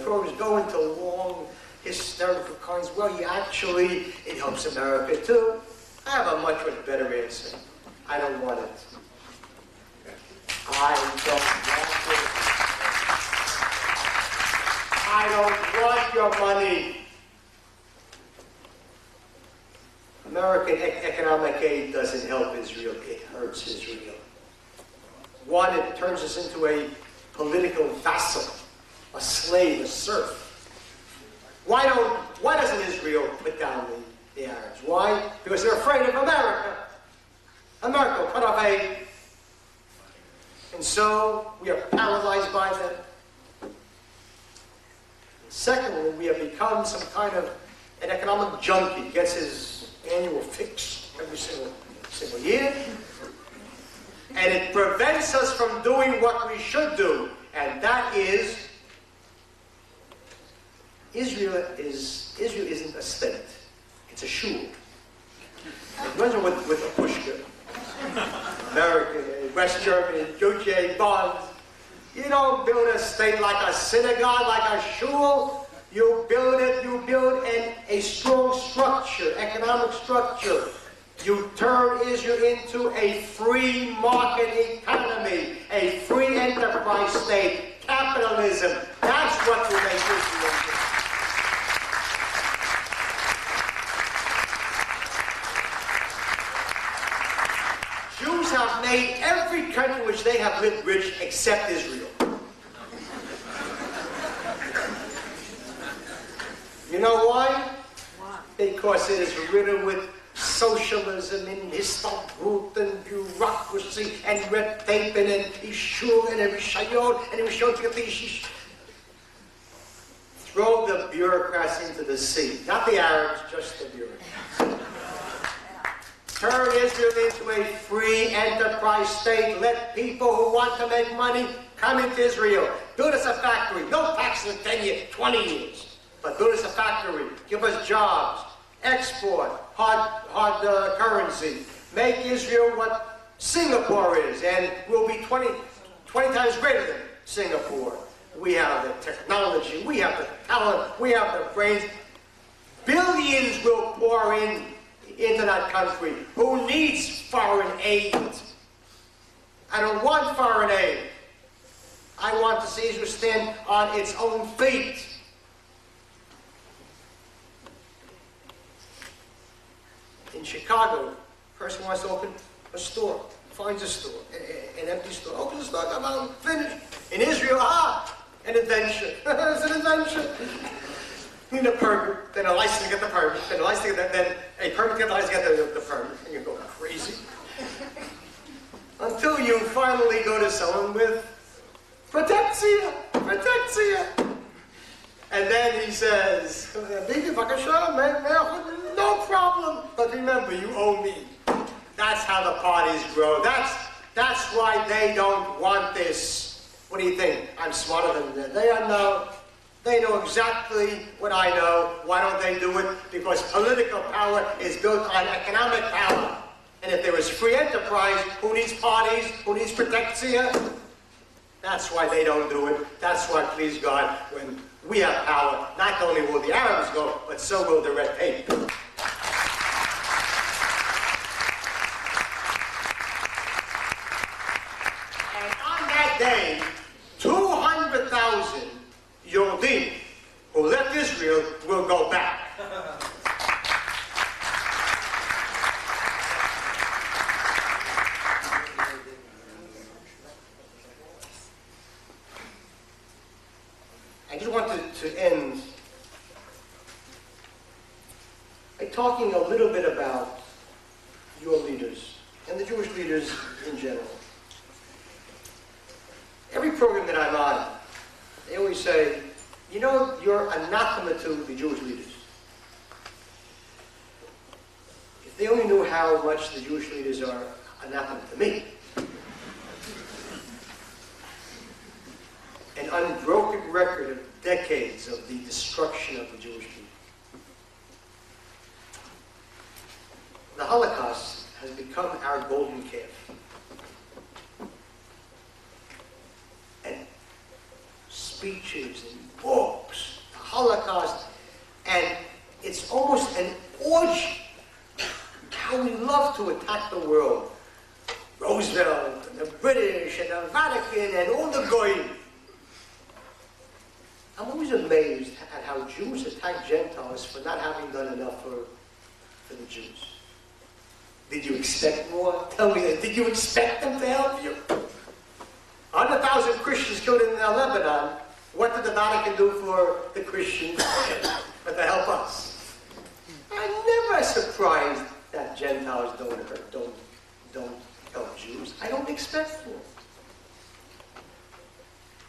programs go into long hysterical kinds. Well, it helps America too. I have a much better answer. I don't want it. I don't want it. I don't want your money. American economic aid doesn't help Israel. It hurts Israel. One, it turns us into a political vassal, a slave, a serf. Why doesn't Israel put down the Arabs? Why? Because they're afraid of America. America will cut off aid. And so we are paralyzed by them. Secondly, we have become some kind of an economic junkie, gets his annual fix every single year. And it prevents us from doing what we should do, and that is, Israel isn't a state, it's a shul. It runs with a pushka. America, West Germany, Deutsche Bonds. You don't build a state like a synagogue, like a shul. You build a strong structure, economic structure. You turn Israel into a free market economy, a free enterprise state, capitalism. That's what will make Israel. have made every country which they have lived rich except Israel. You know why? Because it is riddled with socialism and Istanbul and bureaucracy and red tape and Ishur and Rishayot and Rishayot. Throw the bureaucrats into the sea. Not the Arabs, just the bureaucrats. Turn Israel into a free enterprise state. Let people who want to make money come into Israel. Build us a factory. No taxes in 10 years, 20 years. But build us a factory. Give us jobs. Export. Hard currency. Make Israel what Singapore is. And we'll be 20 times greater than Singapore. We have the technology. We have the talent. We have the brains. Billions will pour into that country. Who needs foreign aid? I don't want foreign aid. I want to see Israel stand on its own feet. In Chicago, a person wants to open a store, finds a store, an empty store, opens the store, come out, finish. In Israel, an adventure. It's an adventure. You need a permit, then a license to get the permit, then a license to get then a permit to get the license to get the permit, and you go crazy. Until you finally go to someone with protexia. And then he says, no problem, but remember, you owe me. That's how the parties grow. That's why they don't want this. What do you think? I'm smarter than them. They know exactly what I know. Why don't they do it? Because political power is built on economic power. And if there is free enterprise, who needs parties? Who needs protexia? That's why they don't do it. That's why, please God, when we have power, not only will the Arabs go, but so will the red tape. And on that day, 200,000 Yodim who left Israel will go back. I just wanted to end by talking a little bit about your leaders and the Jewish leaders in general. Every program that I'm on, they always say, you know, you're anathema to the Jewish leaders. If they only knew how much the Jewish leaders are anathema to me. An unbroken record of decades of the destruction of the Jewish people. The Holocaust has become our golden calf. And speeches and books, the Holocaust, and it's almost an orgy. How we love to attack the world. Roosevelt, and the British, and the Vatican, and all the goyim. I'm always amazed at how Jews attack Gentiles for not having done enough for the Jews. Did you expect more? Tell me that. Did you expect them to help you? 100,000 Christians killed in Lebanon. What did the Vatican do for the Christians? But to help us. I'm never surprised that Gentiles don't help Jews. I don't expect more.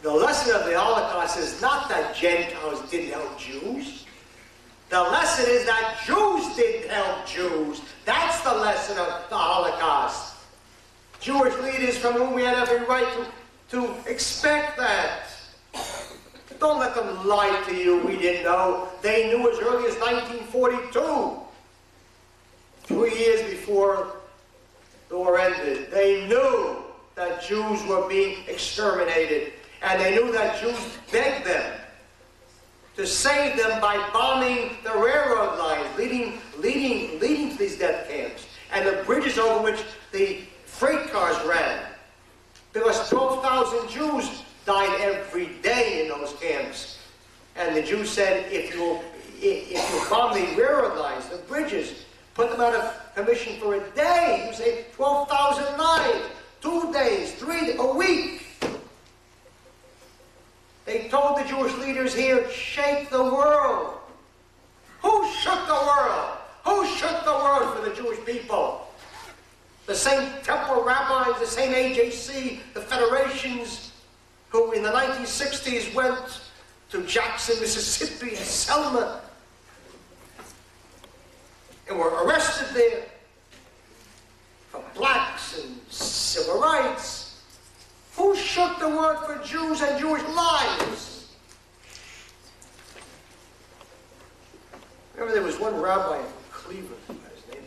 The lesson of the Holocaust is not that Gentiles didn't help Jews. The lesson is that Jews didn't help Jews. That's the lesson of the Holocaust. Jewish leaders from whom we had every right to expect that. Don't let them lie to you. We didn't know. They knew as early as 1942. 3 years before the war ended. They knew that Jews were being exterminated. And they knew that Jews begged them to save them by bombing the railroad lines, leading to these death camps, and the bridges over which the freight cars ran. Because 12,000 Jews died every day in those camps. And the Jews said, if you bomb the railroad lines, the bridges, Put them out of commission for a day. You say 12,000 lives, 2 days, 3 days, a week. They told the Jewish leaders here, shake the world. Who shook the world? Who shook the world for the Jewish people? The same temple rabbis, the same AJC, the federations, who in the 1960s went to Jackson, Mississippi, and Selma, and were arrested there for blacks and civil rights. Who shook the world for Jews and Jewish lives? Remember, there was one rabbi in Cleveland, his name.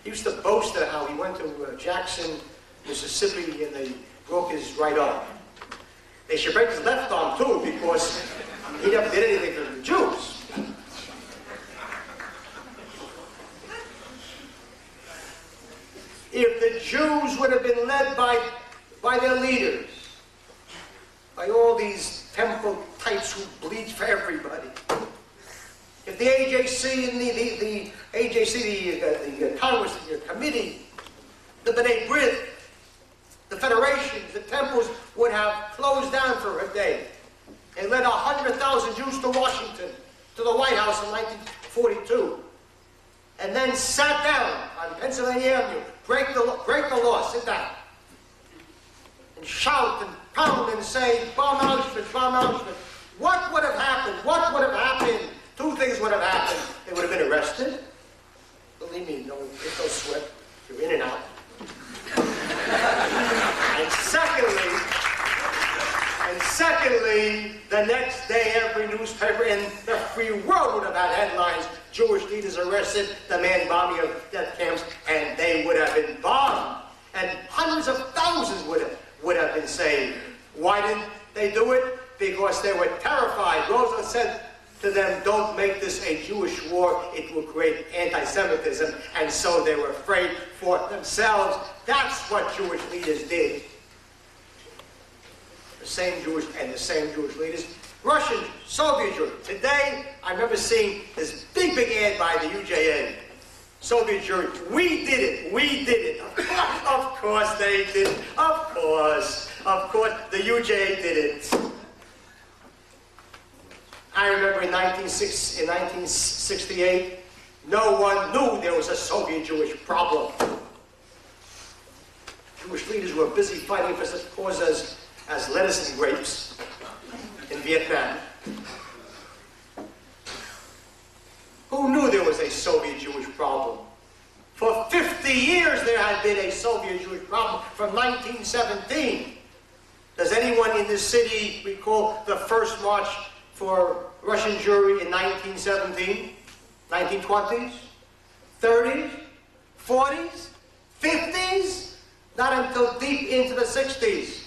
He used to boast of how he went to Jackson, Mississippi, and they broke his right arm. They should break his left arm too, because he never did anything for the Jews. If the Jews would have been led by their leaders, by all these temple types who bleed for everybody, if the AJC and the Congress, the committee, the B'nai B'rith, the federations, the temples would have closed down for a day and led 100,000 Jews to Washington, to the White House in 1942, and then sat down on Pennsylvania Avenue, break the law, sit down, and shout and pound and say, bomb Auschwitz, bomb Auschwitz. What would have happened? What would have happened? 2 things would have happened. They would have been arrested. Believe me, there's no sweat. You're in and out. And secondly, the next day every newspaper in the free world would have had headlines, Jewish leaders arrested, the man bombing of death camps, and they would have been bombed. And hundreds of thousands would have been saved. Why didn't they do it? Because they were terrified. Roosevelt said to them, don't make this a Jewish war, it will create anti-Semitism, and so they were afraid for themselves. That's what Jewish leaders did. The same Jewish leaders, Russian, Soviet Jews. Today, I remember seeing this big ad by the UJA. Soviet Jews, we did it. Of course they did. Of course, the UJA did it. I remember in 1968, no one knew there was a Soviet-Jewish problem. Jewish leaders were busy fighting for such causes as lettuce and grapes in Vietnam. Who knew there was a Soviet-Jewish problem? For 50 years there had been a Soviet-Jewish problem, from 1917. Does anyone in this city recall the first march for Russian Jewry in 1917, 1920s, 30s, 40s, 50s? Not until deep into the 60s.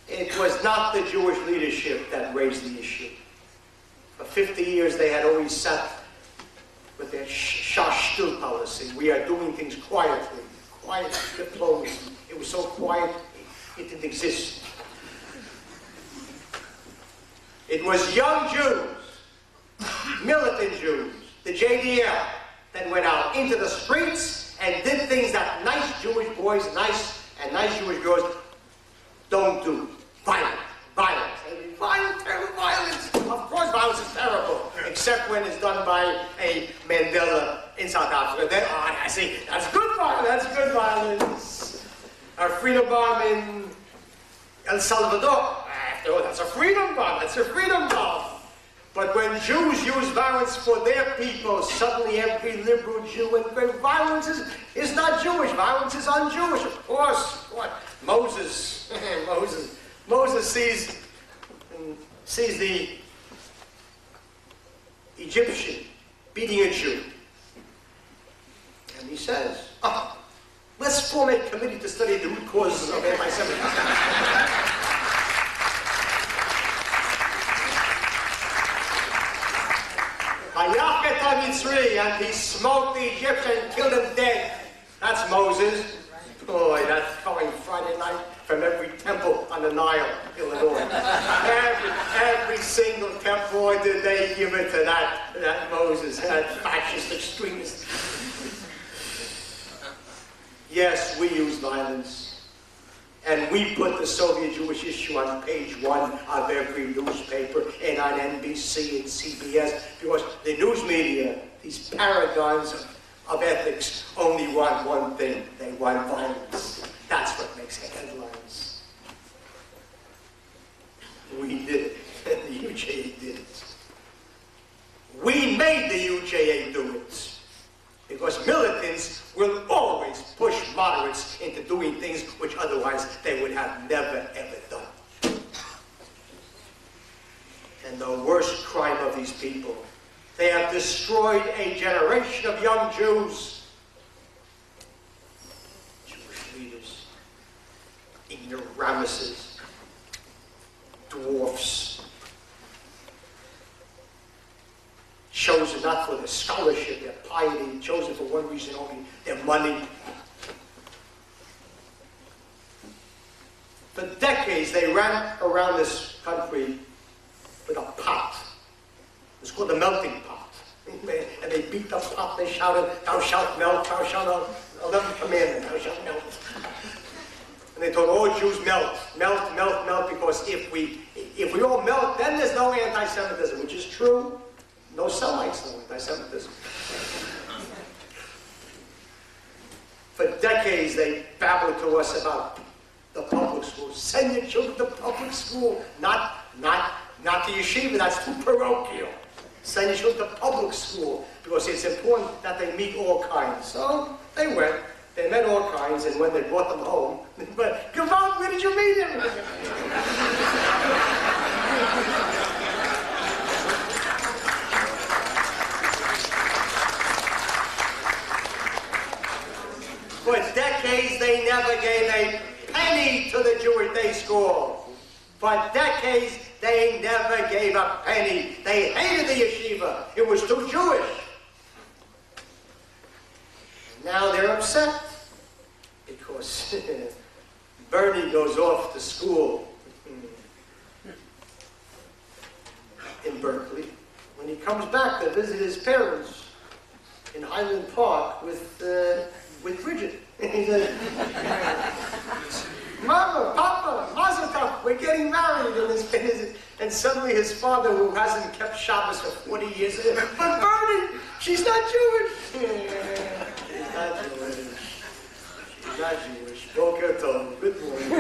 It was not the Jewish leadership that raised the issue. For 50 years they had always sat with their shashtul policy. We are doing things quietly. Quiet diplomacy. It was so quiet, it didn't exist. It was young Jews, militant Jews, the JDL, that went out into the streets and did things that nice Jewish boys, nice Jewish girls don't do. Violence. Terrible violence. Of course violence is terrible, except when it's done by a Mandela in South Africa. Then, that's good violence. Our freedom bomb in El Salvador, after all, that's a freedom bomb. But when Jews use violence for their people, suddenly every liberal Jew, and violence is not Jewish, violence is un-Jewish, of course. What? Moses sees the Egyptian beating a Jew. And he says, let's form a committee to study the root causes of anti-Semitism. And he smote the Egyptian and killed him dead. That's Moses. Boy, that following Friday night from every temple on the Nile, Illinois. every single temple, boy, did they give it to that Moses. that fascist extremist. Yes, we use violence. And we put the Soviet Jewish issue on page 1 of every newspaper and on NBC and CBS, because the news media, these paragons of ethics, only want one thing. They want violence. That's what makes headlines. We did it, and the UJA did it. We made the UJA do it. Because militants will always push moderates into doing things which otherwise they would have never, ever done. And the worst crime of these people, they have destroyed a generation of young Jews. Jewish leaders, ignoramuses, dwarfs, chosen not for their scholarship, their piety, chosen for one reason only, their money. For decades, they ran around this country with a pot. It's called the melting pot. And they beat the pot, they shouted, "Thou shalt melt, thou shalt melt." 11th commandment, thou shalt melt. And they told all Jews, melt, melt, melt, melt, because if we all melt, then there's no anti-Semitism, which is true. No Semites, no anti-Semitism. For decades, they babbled to us about the public schools. Send your children to public school, not to yeshiva. That's too parochial. Send your children to public school because it's important that they meet all kinds. So they went. They met all kinds, and when they brought them home, but Gavon, where did you meet him? For decades, they never gave a penny to the Jewish day school. For decades, they never gave a penny. They hated the yeshiva. It was too Jewish. Now they're upset because Bernie goes off to school in Berkeley. When he comes back to visit his parents in Highland Park with Bridget. He says, "Mama, Papa, Mazel Tov, we're getting married." And suddenly his father, who hasn't kept Shabbos for 40 years, says, "But Bernie, she's not Jewish." She's not Jewish. She's not Jewish. Boker Tov. Good morning.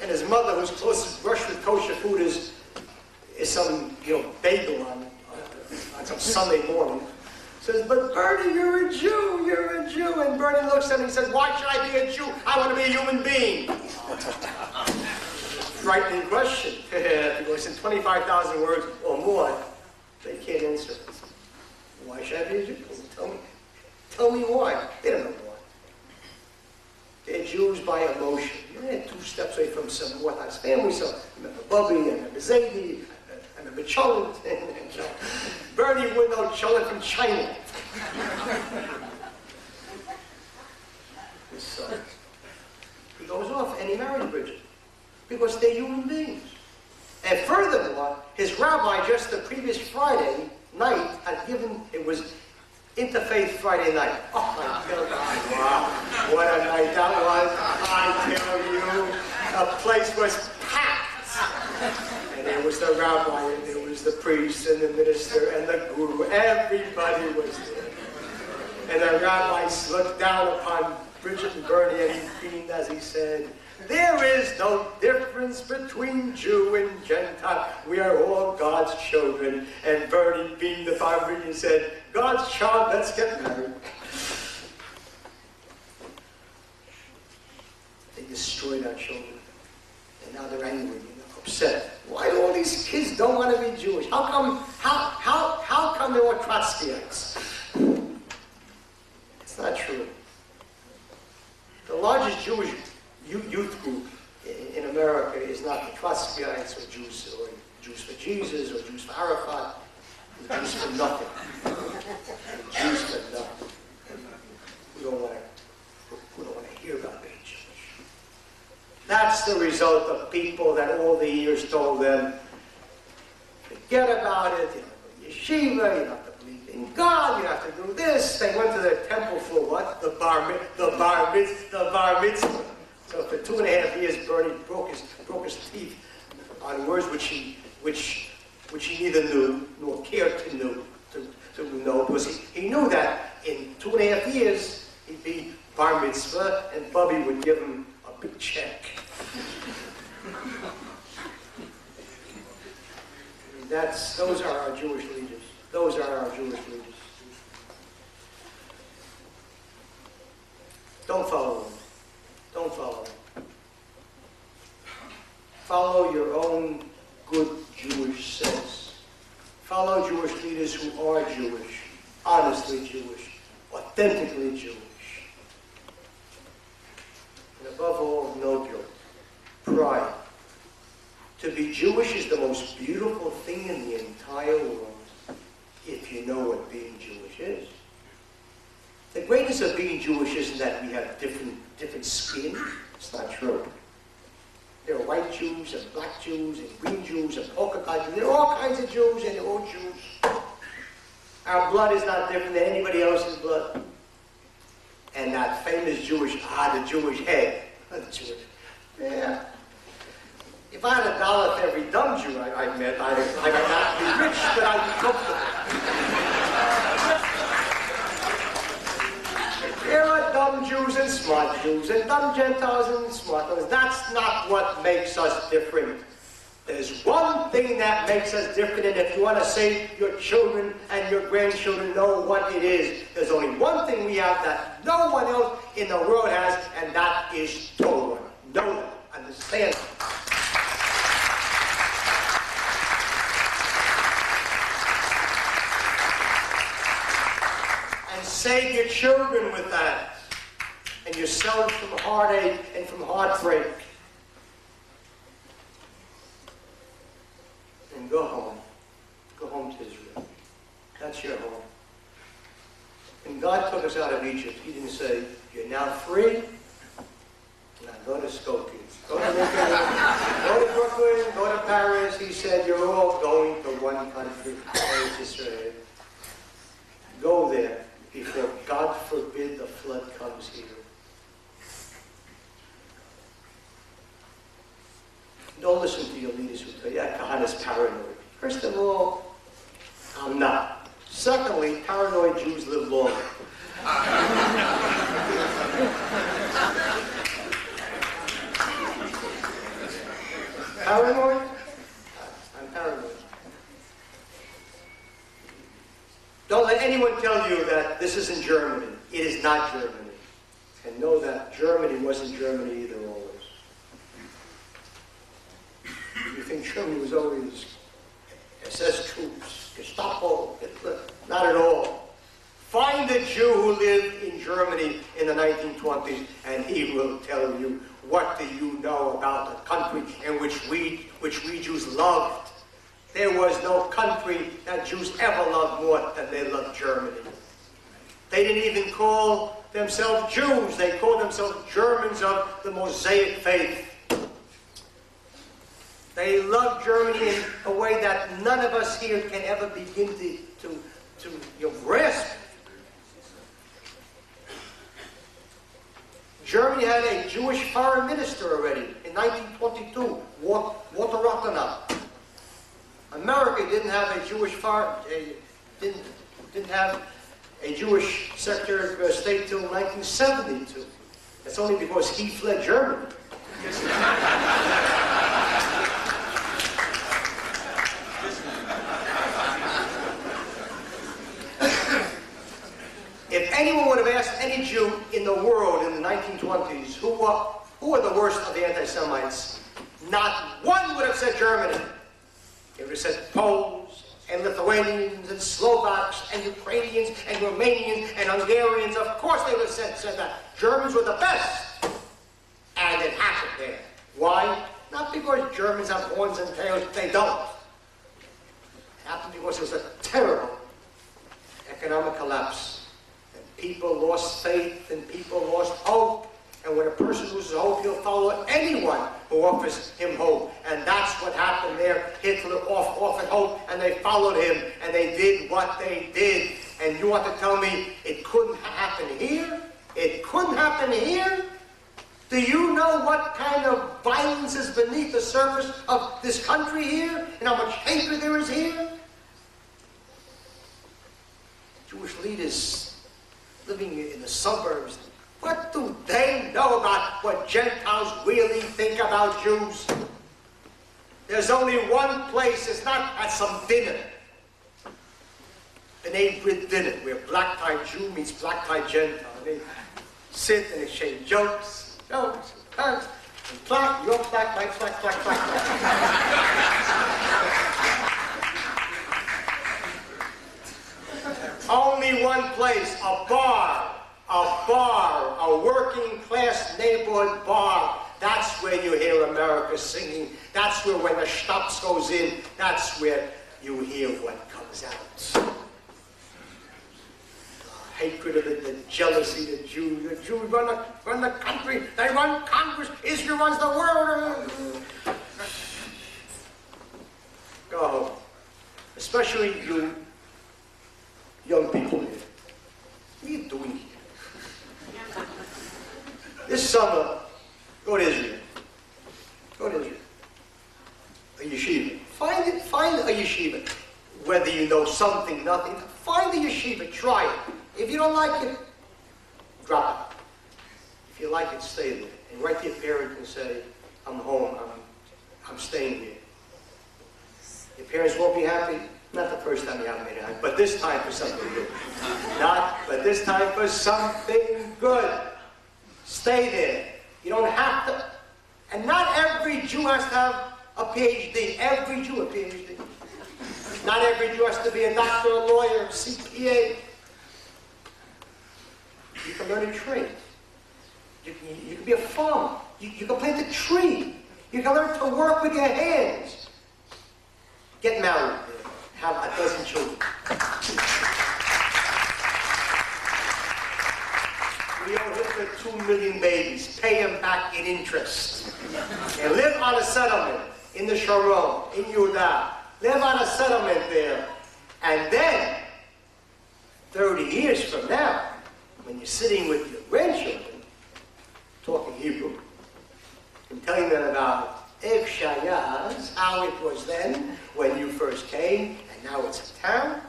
And his mother, whose closest brush with kosher food is some, bagel on some Sunday morning, says, "But Bernie, you're a Jew, you're a Jew." And Bernie looks at him and says, "Why should I be a Jew? I want to be a human being." Frightening question, because in 25,000 words or more, they can't answer it. Why should I be a Jew? Tell me why. They don't know why. They're Jews by emotion. They're 2 steps away from some Orthodox families, so remember Bubby and Zaidi. And the Cholent, Bernie would know Cholent from China. His son. He goes off and he marries Bridget because they're human beings. And furthermore, his rabbi just the previous Friday night had given, it was Interfaith Friday night. Oh my God, wow, what a night that was. I tell you, the place was packed. And there was the rabbi, and there was the priest, and the minister, and the guru. Everybody was there. And the rabbi looked down upon Bridget and Bernie, and he beamed as he said, "There is no difference between Jew and Gentile. We are all God's children." And Bernie beamed upon Bridget and said, "God's child, let's get married." They destroyed our children. And now they're angry. Upset. Why do all these kids don't want to be Jewish? How come they're all Trotskyites? It's not true. The largest Jewish youth group in America is not the Trotskyites or Jews for Jesus or Jews for Arafat. It's Jews for nothing. Jews for nothing. We don't want to hear about being Jewish. That's the result of people that all the years told them, forget about it, you know, yeshiva, you have to believe in God, you have to do this. They went to the temple for what? The bar mitzvah. So for 2.5 years, Bernie broke his teeth on words which he neither knew nor cared to know, because he knew that in 2.5 years he'd be bar mitzvah and Bubby would give him a big check. Those are our Jewish leaders. Those are our Jewish leaders. Don't follow them. Don't follow them. Follow your own good Jewish sense. Follow Jewish leaders who are Jewish, honestly Jewish, authentically Jewish. And above all, no guilt, pride. To be Jewish is the most beautiful thing in the entire world, if you know what being Jewish is. The greatness of being Jewish isn't that we have different skin. It's not true. There are white Jews and black Jews and green Jews and polka dot Jews. There are all kinds of Jews and they're all Jews. Our blood is not different than anybody else's blood. And that famous Jewish, the Jewish head. Yeah. If I had $1 for every dumb Jew I met, I might not be rich, but I'd be comfortable. There are dumb Jews and smart Jews, and dumb Gentiles and smart ones. That's not what makes us different. There's one thing that makes us different, and if you want to say your children and your grandchildren know what it is, there's only one thing we have that no one else in the world has, and that is Torah. Know that. Understand it. Save your children with that, and yourself from heartache and from heartbreak. And go home. Go home to Israel. That's your home. When God took us out of Egypt, He didn't say, you're now free. Now go to Skokie. Go to Brooklyn, go to Paris. He said, you're all going to one country, Israel. Go there. Before, God forbid, the flood comes here. Don't listen to your leaders who tell you, Kahana's paranoid. First of all, I'm not. Secondly, paranoid Jews live longer. Paranoid? I'm paranoid. Don't let anyone tell you that this isn't Germany. It is not Germany. And know that Germany wasn't Germany either always. You think Germany was always SS troops, Gestapo, Hitler? Not at all. Find a Jew who lived in Germany in the 1920s and he will tell you, what do you know about a country in which we Jews loved? There was no country that Jews ever loved more than they loved Germany. They didn't even call themselves Jews. They called themselves Germans of the Mosaic faith. They loved Germany in a way that none of us here can ever begin to grasp. Germany had a Jewish foreign minister already in 1922, Walter Rathenau. America didn't have a Jewish didn't have a Jewish Secretary of State till 1972. That's only because he fled Germany. If anyone would have asked any Jew in the world in the 1920s who are the worst of the anti-Semites, not one would have said Germany. They would have said Poles and Lithuanians and Slovaks and Ukrainians and Romanians and Hungarians. Of course they would have said that. Germans were the best. And it happened there. Why? Not because Germans have horns and tails. They don't. It happened because it was a terrible economic collapse. And people lost faith and people lost hope. And when a person loses hope, he'll follow anyone who offers him hope. And that's what happened there. Hitler offered hope, and they followed him, and they did what they did. And you want to tell me it couldn't happen here? It couldn't happen here? Do you know what kind of violence is beneath the surface of this country here? And how much hatred there is here? Jewish leaders living in the suburbs, what do they know about what Gentiles really think about Jews? There's only one place, it's not at some dinner, an Brit dinner, where black-tie Jew meets black-tie Gentile. They sit and exchange jokes. And clack, you're clack, clack, clack, clack, clack, clack. Only one place, a bar, a working class neighborhood bar. That's where you hear America singing. That's where when the schnapps goes in, that's where you hear what comes out. Hatred of the jealousy, the Jews run the country, they run Congress, Israel runs the world. Go home. Especially you young people here. What are you doing here? This summer, go to Israel. Go to Israel. A yeshiva. Find a yeshiva. Whether you know something, nothing, find a yeshiva, try it. If you don't like it, drop it. If you like it, stay there. And write to your parents and say, I'm home, I'm staying here. Your parents won't be happy. Not the first time you haven't made it happy, but this time for something good. But this time for something good. Stay there. You don't have to. And not every Jew has to have a PhD. Every Jew a PhD. Not every Jew has to be a doctor, a lawyer, a CPA. You can learn a trade. You can be a farmer. You can plant a tree. You can learn to work with your hands. Get married. Have a dozen children. We owe Hitler 2 million babies. Pay him back in interest. And live on a settlement in the Sharon, in Yehuda. Live on a settlement there. And then, 30 years from now, when you're sitting with your grandchildren, talking Hebrew, and telling them about Ev Shayaz, how it was then, when you first came, and now it's a town,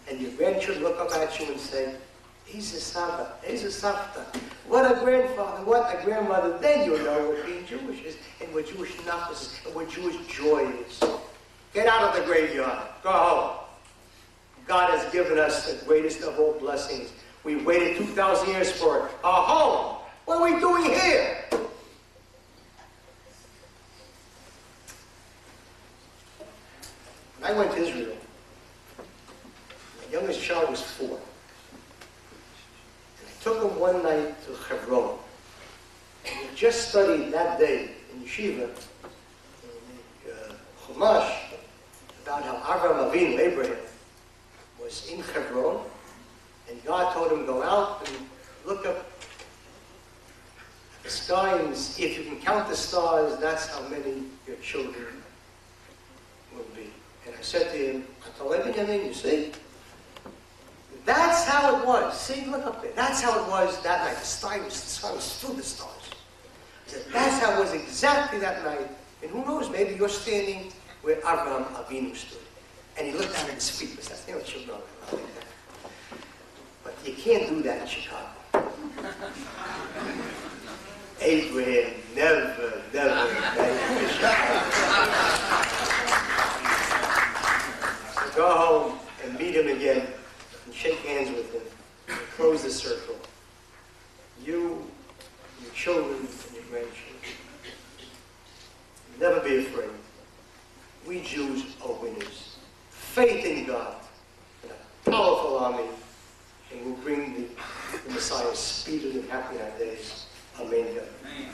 and your grandchildren look up at you and say, he's a Saba, he's a Savta. What a grandfather, what a grandmother. Then you'll know what being Jewish is, and what Jewish nafas is, and what Jewish joy is. Get out of the graveyard. Go home. God has given us the greatest of all blessings. We waited 2,000 years for it. A home. What are we doing here? When I went to Israel, my youngest child was 4. And I took him one night to Hebron. And we just studied that day in Yeshiva, in the Chumash, about how Avraham Avinu, Abraham, was in Hebron, and God told him, go out and look up the sky, and if you can count the stars, that's how many your children will be. And I said to him, you see? That's how it was. See, look up there. That's how it was that night. The sky was filled with stars. I said, that's how it was exactly that night. And who knows, maybe you're standing where Avraham Avinu stood. And he looked down at his feet. That's what children are like that. But you can't do that in Chicago. Abraham never made Chicago. So go home and meet him again and shake hands with him and close the circle. You, your children, and your grandchildren. Never be afraid. We Jews are winners. Faith in God and a powerful army, and will bring the Messiah speedily and happy in our days. Amen. Amen.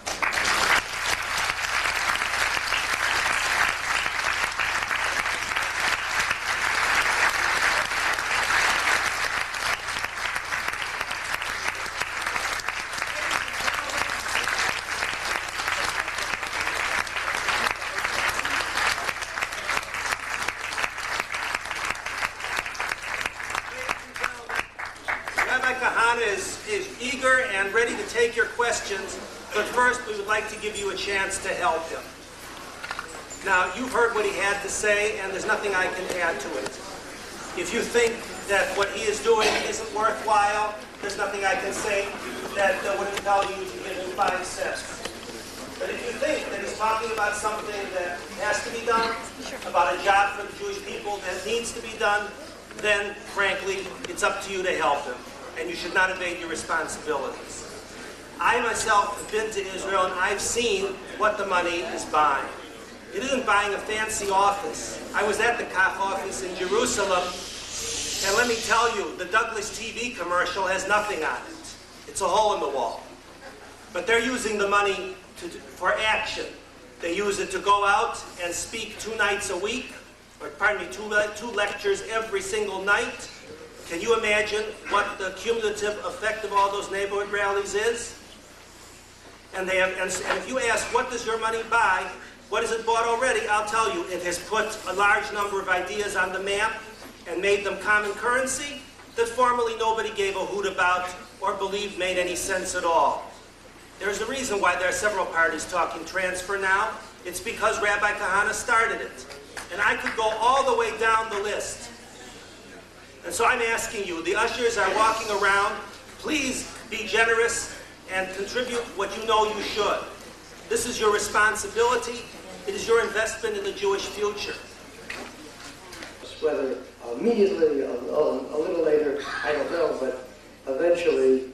is eager and ready to take your questions, but first we would like to give you a chance to help him. Now, you've heard what he had to say, and there's nothing I can add to it. If you think that what he is doing isn't worthwhile, there's nothing I can say that would compel you to give him 5 cents. But if you think that he's talking about something that has to be done, about a job for the Jewish people that needs to be done, then, frankly, it's up to you to help him, and you should not evade your responsibilities. I myself have been to Israel, and I've seen what the money is buying. It isn't buying a fancy office. I was at the Kach office in Jerusalem, and let me tell you, the Douglas TV commercial has nothing on it. It's a hole in the wall. But they're using the money for action. They use it to go out and speak 2 nights a week, or pardon me, two lectures every single night. Can you imagine what the cumulative effect of all those neighborhood rallies is? And if you ask, what does your money buy? What has it bought already? I'll tell you, it has put a large number of ideas on the map and made them common currency that formerly nobody gave a hoot about or believed made any sense at all. There's a reason why there are several parties talking transfer now. It's because Rabbi Kahana started it. And I could go all the way down the list. And so I'm asking you, the ushers are walking around, please be generous and contribute what you know you should. This is your responsibility. It is your investment in the Jewish future. Whether immediately, a little later, I don't know, but eventually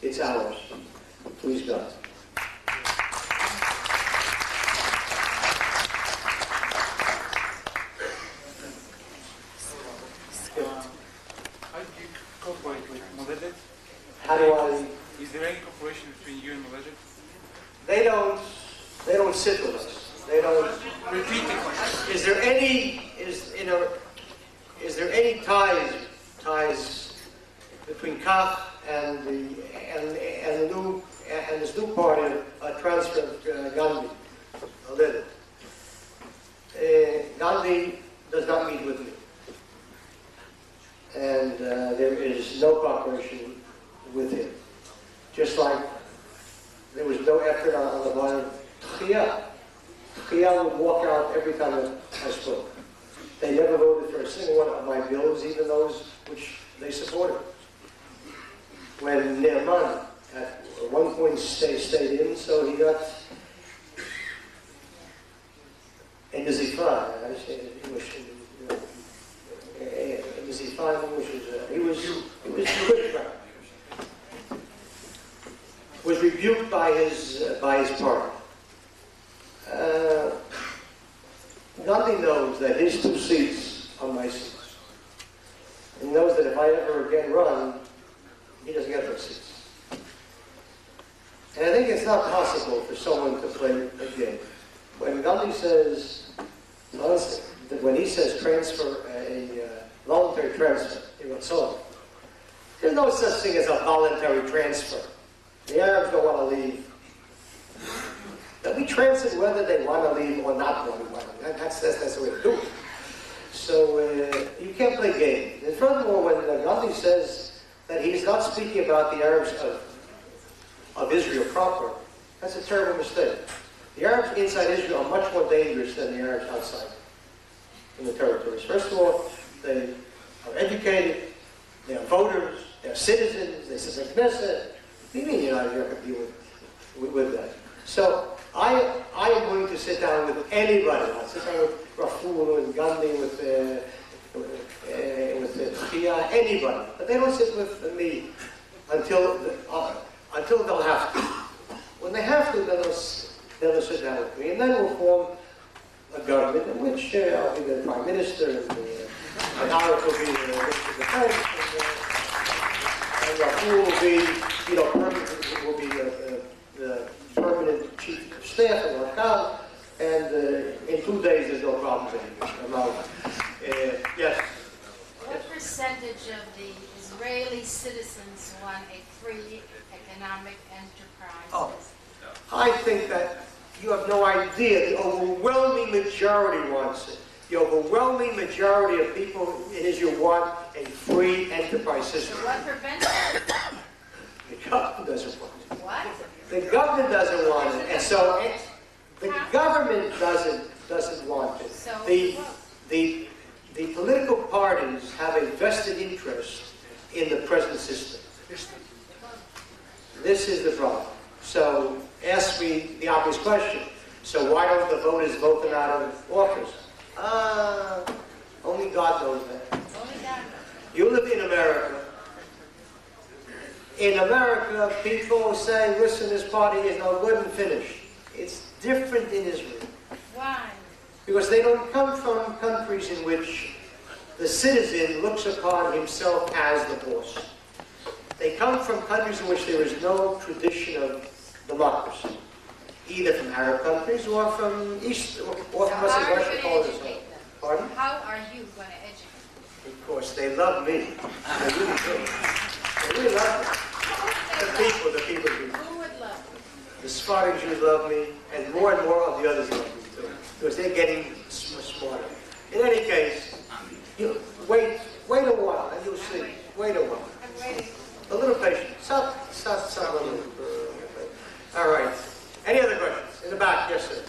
it's ours. Please God. How do I? Is there any cooperation between you and Moledget? They don't sit with us. They don't. Repeat the question. Is there any ties between Kach and this new party, transfer of Gandhi? A little. Gandhi does not meet with me, and there is no cooperation with him. Just like there was no effort on the part of Tchia. Tchia would walk out every time I spoke. They never voted for a single one of my bills, even those which they supported. When Ne'eman at one point stayed in, so he got in the Zifan, I say in English, in the Zifan, which is, he was quick, was rebuked by his party. Gandhi knows that his 2 seats are my seats. He knows that if I ever again run, he doesn't get those seats. And I think it's not possible for someone to play a game. When Gandhi says, when he says transfer, a voluntary transfer, there's no such thing as a voluntary transfer. The Arabs don't want to leave. That we transfer whether they want to leave or not want to leave. That's the way to do it. So you can't play games. And furthermore, when Gandhi says that he's not speaking about the Arabs of Israel proper, that's a terrible mistake. The Arabs inside Israel are much more dangerous than the Arabs outside in the territories. First of all, they are educated, they are voters, they are citizens, they sit in Knesset. What do you mean you're not going to deal with that? So I am willing to sit down with anybody. I'll sit down with Raful, with Gandhi, with Tchia, anybody. But they don't sit with me until they'll have to. When they have to, then they'll sit down with me, and then we'll form a government in which I'll be the prime minister, and Arik will be the minister of defense, and Raful will be, the permanent chief of staff of Rakal, and in 2 days there's no problem anymore. Yes? What percentage of the Israeli citizens want a free economic enterprise? Oh, I think that you have no idea. The overwhelming majority wants it. The overwhelming majority of people in Israel want a free enterprise system. So what prevents it? The government doesn't want it. What? The government doesn't want it, and so the government doesn't want it. So, The political parties have a vested interest in the present system. This is the problem. So ask me the obvious question. So why don't the voters vote them out of office? Only God knows that. only that. You live in America. In America, people say, listen, this party is no good and finished. It's different in Israel. Why? Because they don't come from countries in which the citizen looks upon himself as the boss. They come from countries in which there is no tradition of democracy, either from Arab countries or from East or from How Western are you Russia. going to Call it educate them? Pardon? How are you going to educate them? Because they love me. They really do. They really love me. The people do. Who would love you? The Sephardic Jews love me, and more of the others love me too, because they're getting smarter. In any case, you wait a while, and you'll see. Wait a while. I'm waiting. A little patience. Stop a little. All right. Any other questions? In the back, yes, sir.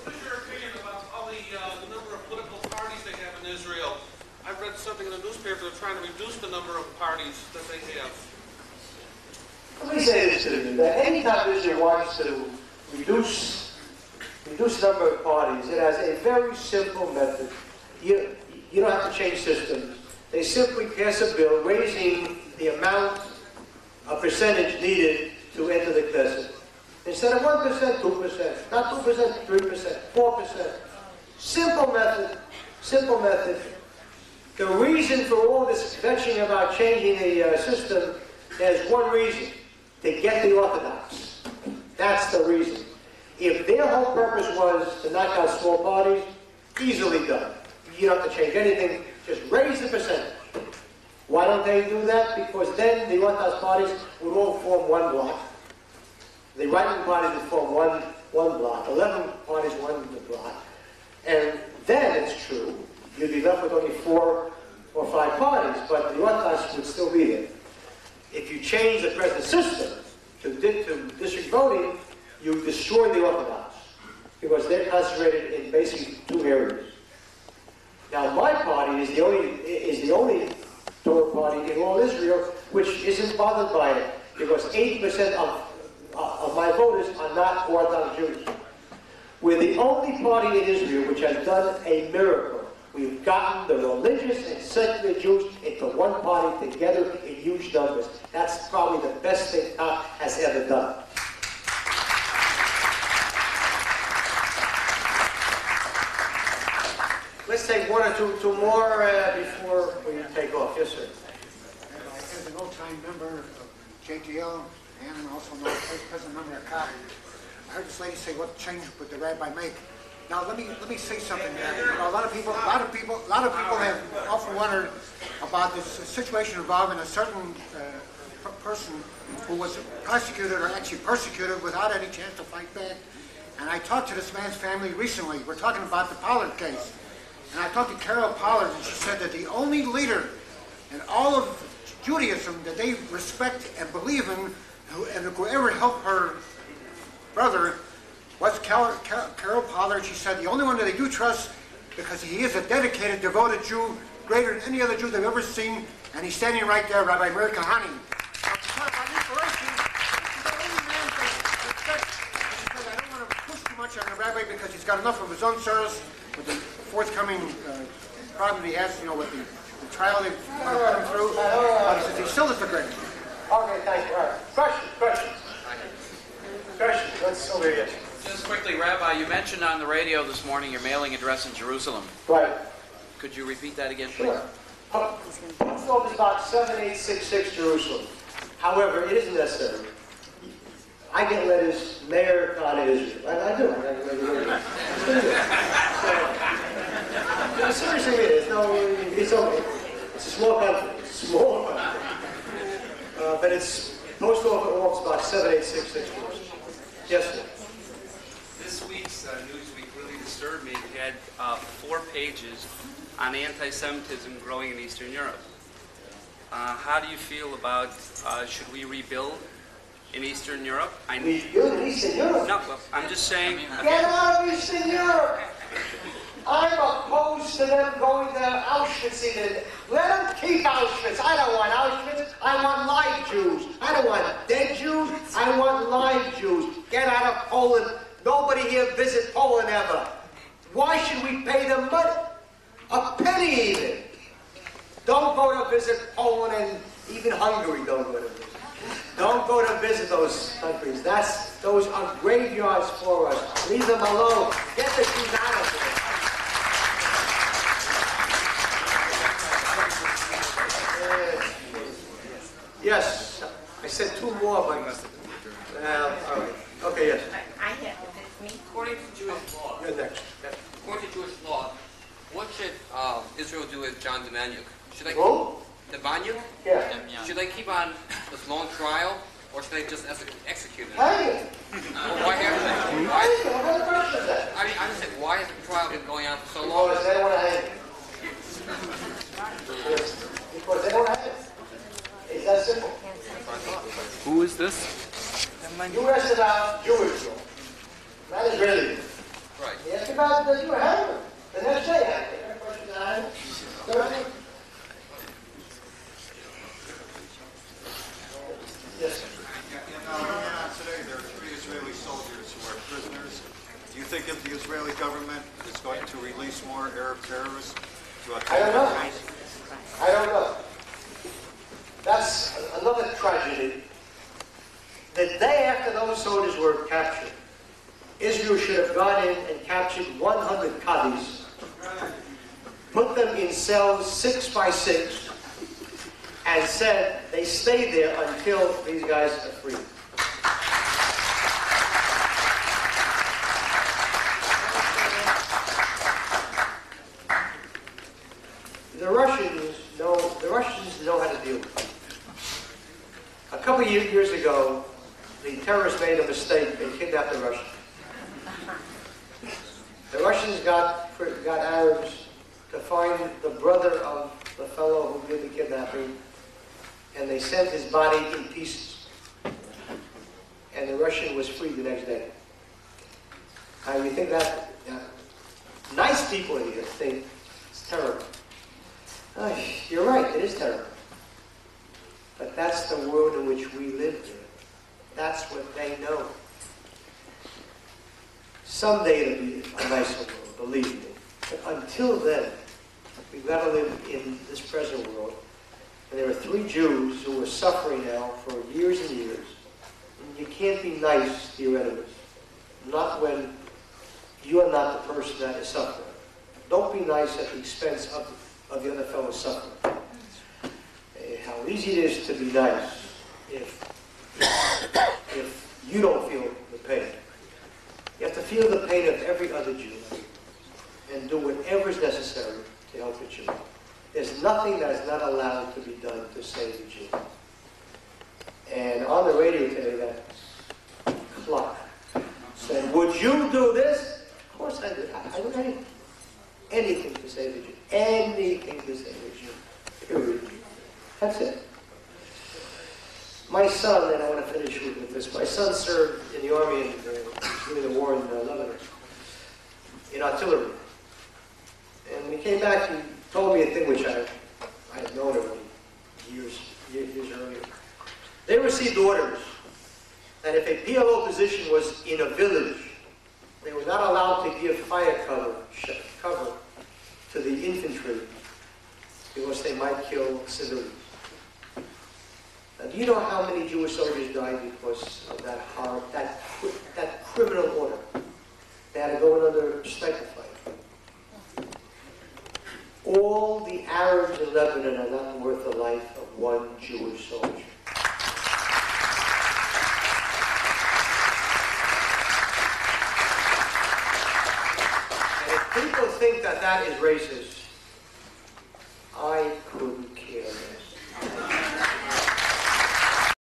What is your opinion about all the number of political parties they have in Israel? I read something in the newspaper, they're trying to reduce the number of parties that they have. Let me say this to you, that any time Israel wants to reduce the number of parties, it has a very simple method. You don't have to change systems. They simply pass a bill raising the amount of percentage needed to enter the Knesset. Instead of 1%, 2%, not 2%, 3%, 4%. Simple method, simple method. The reason for all this vetching about changing the system, there's one reason: to get the Orthodox. That's the reason. If their whole purpose was to knock out small parties, easily done. You don't have to change anything, just raise the percentage. Why don't they do that? Because then the Orthodox parties would all form one block. The right-wing parties would form one block. 11 parties, one block. And then, it's true, you'd be left with only 4 or 5 parties, but the Orthodox would still be there. If you change the present system to district voting, you destroy the Orthodox, because they're concentrated in basically 2 areas. Now, my party is the only Torah party in all Israel which isn't bothered by it, because 80% of my voters are not Orthodox Jews. We're the only party in Israel which has done a miracle. We've gotten the religious and secular Jews into one party together in huge numbers. That's probably the best thing God has ever done. Let's take 1 or 2 more before we take off. Yes, sir. As an old-time member of JTL and also now present member of COP, I heard this lady say, "What change would the rabbi make?" Now let me say something. You know, a lot of people have often wondered about this situation involving a certain person who was prosecuted or actually persecuted without any chance to fight back. And I talked to this man's family recently. We're talking about the Pollard case. And I talked to Carol Pollard, and she said that the only leader in all of Judaism that they respect and believe in, and who ever helped her brother, was Carol Pollard. She said the only one that they do trust, because he is a dedicated, devoted Jew, greater than any other Jew they've ever seen, and he's standing right there, Rabbi Meir Kahane. Now, to talk about inspiration, he's the only man that I respect. She said, I don't want to push too much on the rabbi because he's got enough of his own service with the forthcoming problem he has, you know, with the trial they've coming through. But he says he still is the greatest. Okay, thank you. All right. Questions? Let's over here. Just quickly, Rabbi, you mentioned on the radio this morning your mailing address in Jerusalem. Right. Could you repeat that again, please? Sure. Post office box 7866 Jerusalem. However, it isn't necessary. I get letters, Mayor Kahane Israel. I do. Seriously, it's okay. It's a small country. It's a small country. But it's post office box 7866 Jerusalem. Yes, sir. This week's Newsweek really disturbed me. It had 4 pages on anti-Semitism growing in Eastern Europe. How do you feel about should we rebuild in Eastern Europe? You're in Eastern Europe. No, well, I'm just saying. Get out of Eastern Europe! I'm opposed to them going to Auschwitz either. Let them keep Auschwitz. I don't want Auschwitz. I want live Jews. I don't want dead Jews. I want live Jews. Get out of Poland. Nobody here visit Poland ever. Why should we pay them money? A penny even. Don't go to visit Poland and even Hungary don't go to visit. Don't go to visit those countries. Those are graveyards for us. Leave them alone. Get the Jews out of there. Yes, I said two more, but all right. Okay, yes. I have with me. According to Jewish law, You're next. Yes. according to Jewish law, what should Israel do with John Demjanjuk? Should they Who? Demjanjuk? Yeah. Should they keep on this long trial, or should they just execute him? Hang it. Well, why haven't they? Hang it. What kind of question is that? I mean, I'm just saying, why has the trial been going on for so long? Because they don't want to hang it. Yes. Because they don't want to hang it. It's that simple. Who is this? You asked about Jewish law. Not Israeli. Right. You asked about the Jewish hangman. The next day, hang it. Any questions on hanging? Thursday? Yes. Today, there are 3 Israeli soldiers who are prisoners. Do you think if the Israeli government is going to release more Arab terrorists to attack I don't know. the base? I don't know. That's another tragedy. The day after those soldiers were captured, Israel should have gone in and captured 100 Qadis, put them in cells 6 by 6, and said they stay there until these guys are free. The Russians know how to deal with it. A couple of years ago, the terrorists made a mistake. They kidnapped the Russians. The Russians got Arabs to find the brother of the fellow who did the kidnapping, and they sent his body in pieces. And the Russian was freed the next day. You think that nice people here think it's terrible. You're right, it is terrible. But that's the world in which we live in. That's what they know. Someday it'll be a nicer world, believe me. But until then, we've got to live in this present world. And there are 3 Jews who are suffering now for years and years. And you can't be nice to your enemies. Not when you are not the person that is suffering. Don't be nice at the expense of the other fellow suffering. How easy it is to be nice if you don't feel the pain. You have to feel the pain of every other Jew and do whatever is necessary to help the Jew. There's nothing that is not allowed to be done to save the Jew. And on the radio today, that clock said, "Would you do this?" Of course I did. I would do anything to save the Jew. Anything to save the Jew. Period. That's it. My son, and I want to finish with this, my son served in the army during the war in Lebanon, in artillery. And when he came back, he told me a thing which I had known already years earlier. They received orders that if a PLO position was in a village, they were not allowed to give fire cover to the infantry because they might kill civilians. Now, do you know how many Jewish soldiers died because of that criminal order? They had to go under sniper fire. All the Arabs in Lebanon are not worth the life of one Jewish soldier. And if people think that is racist,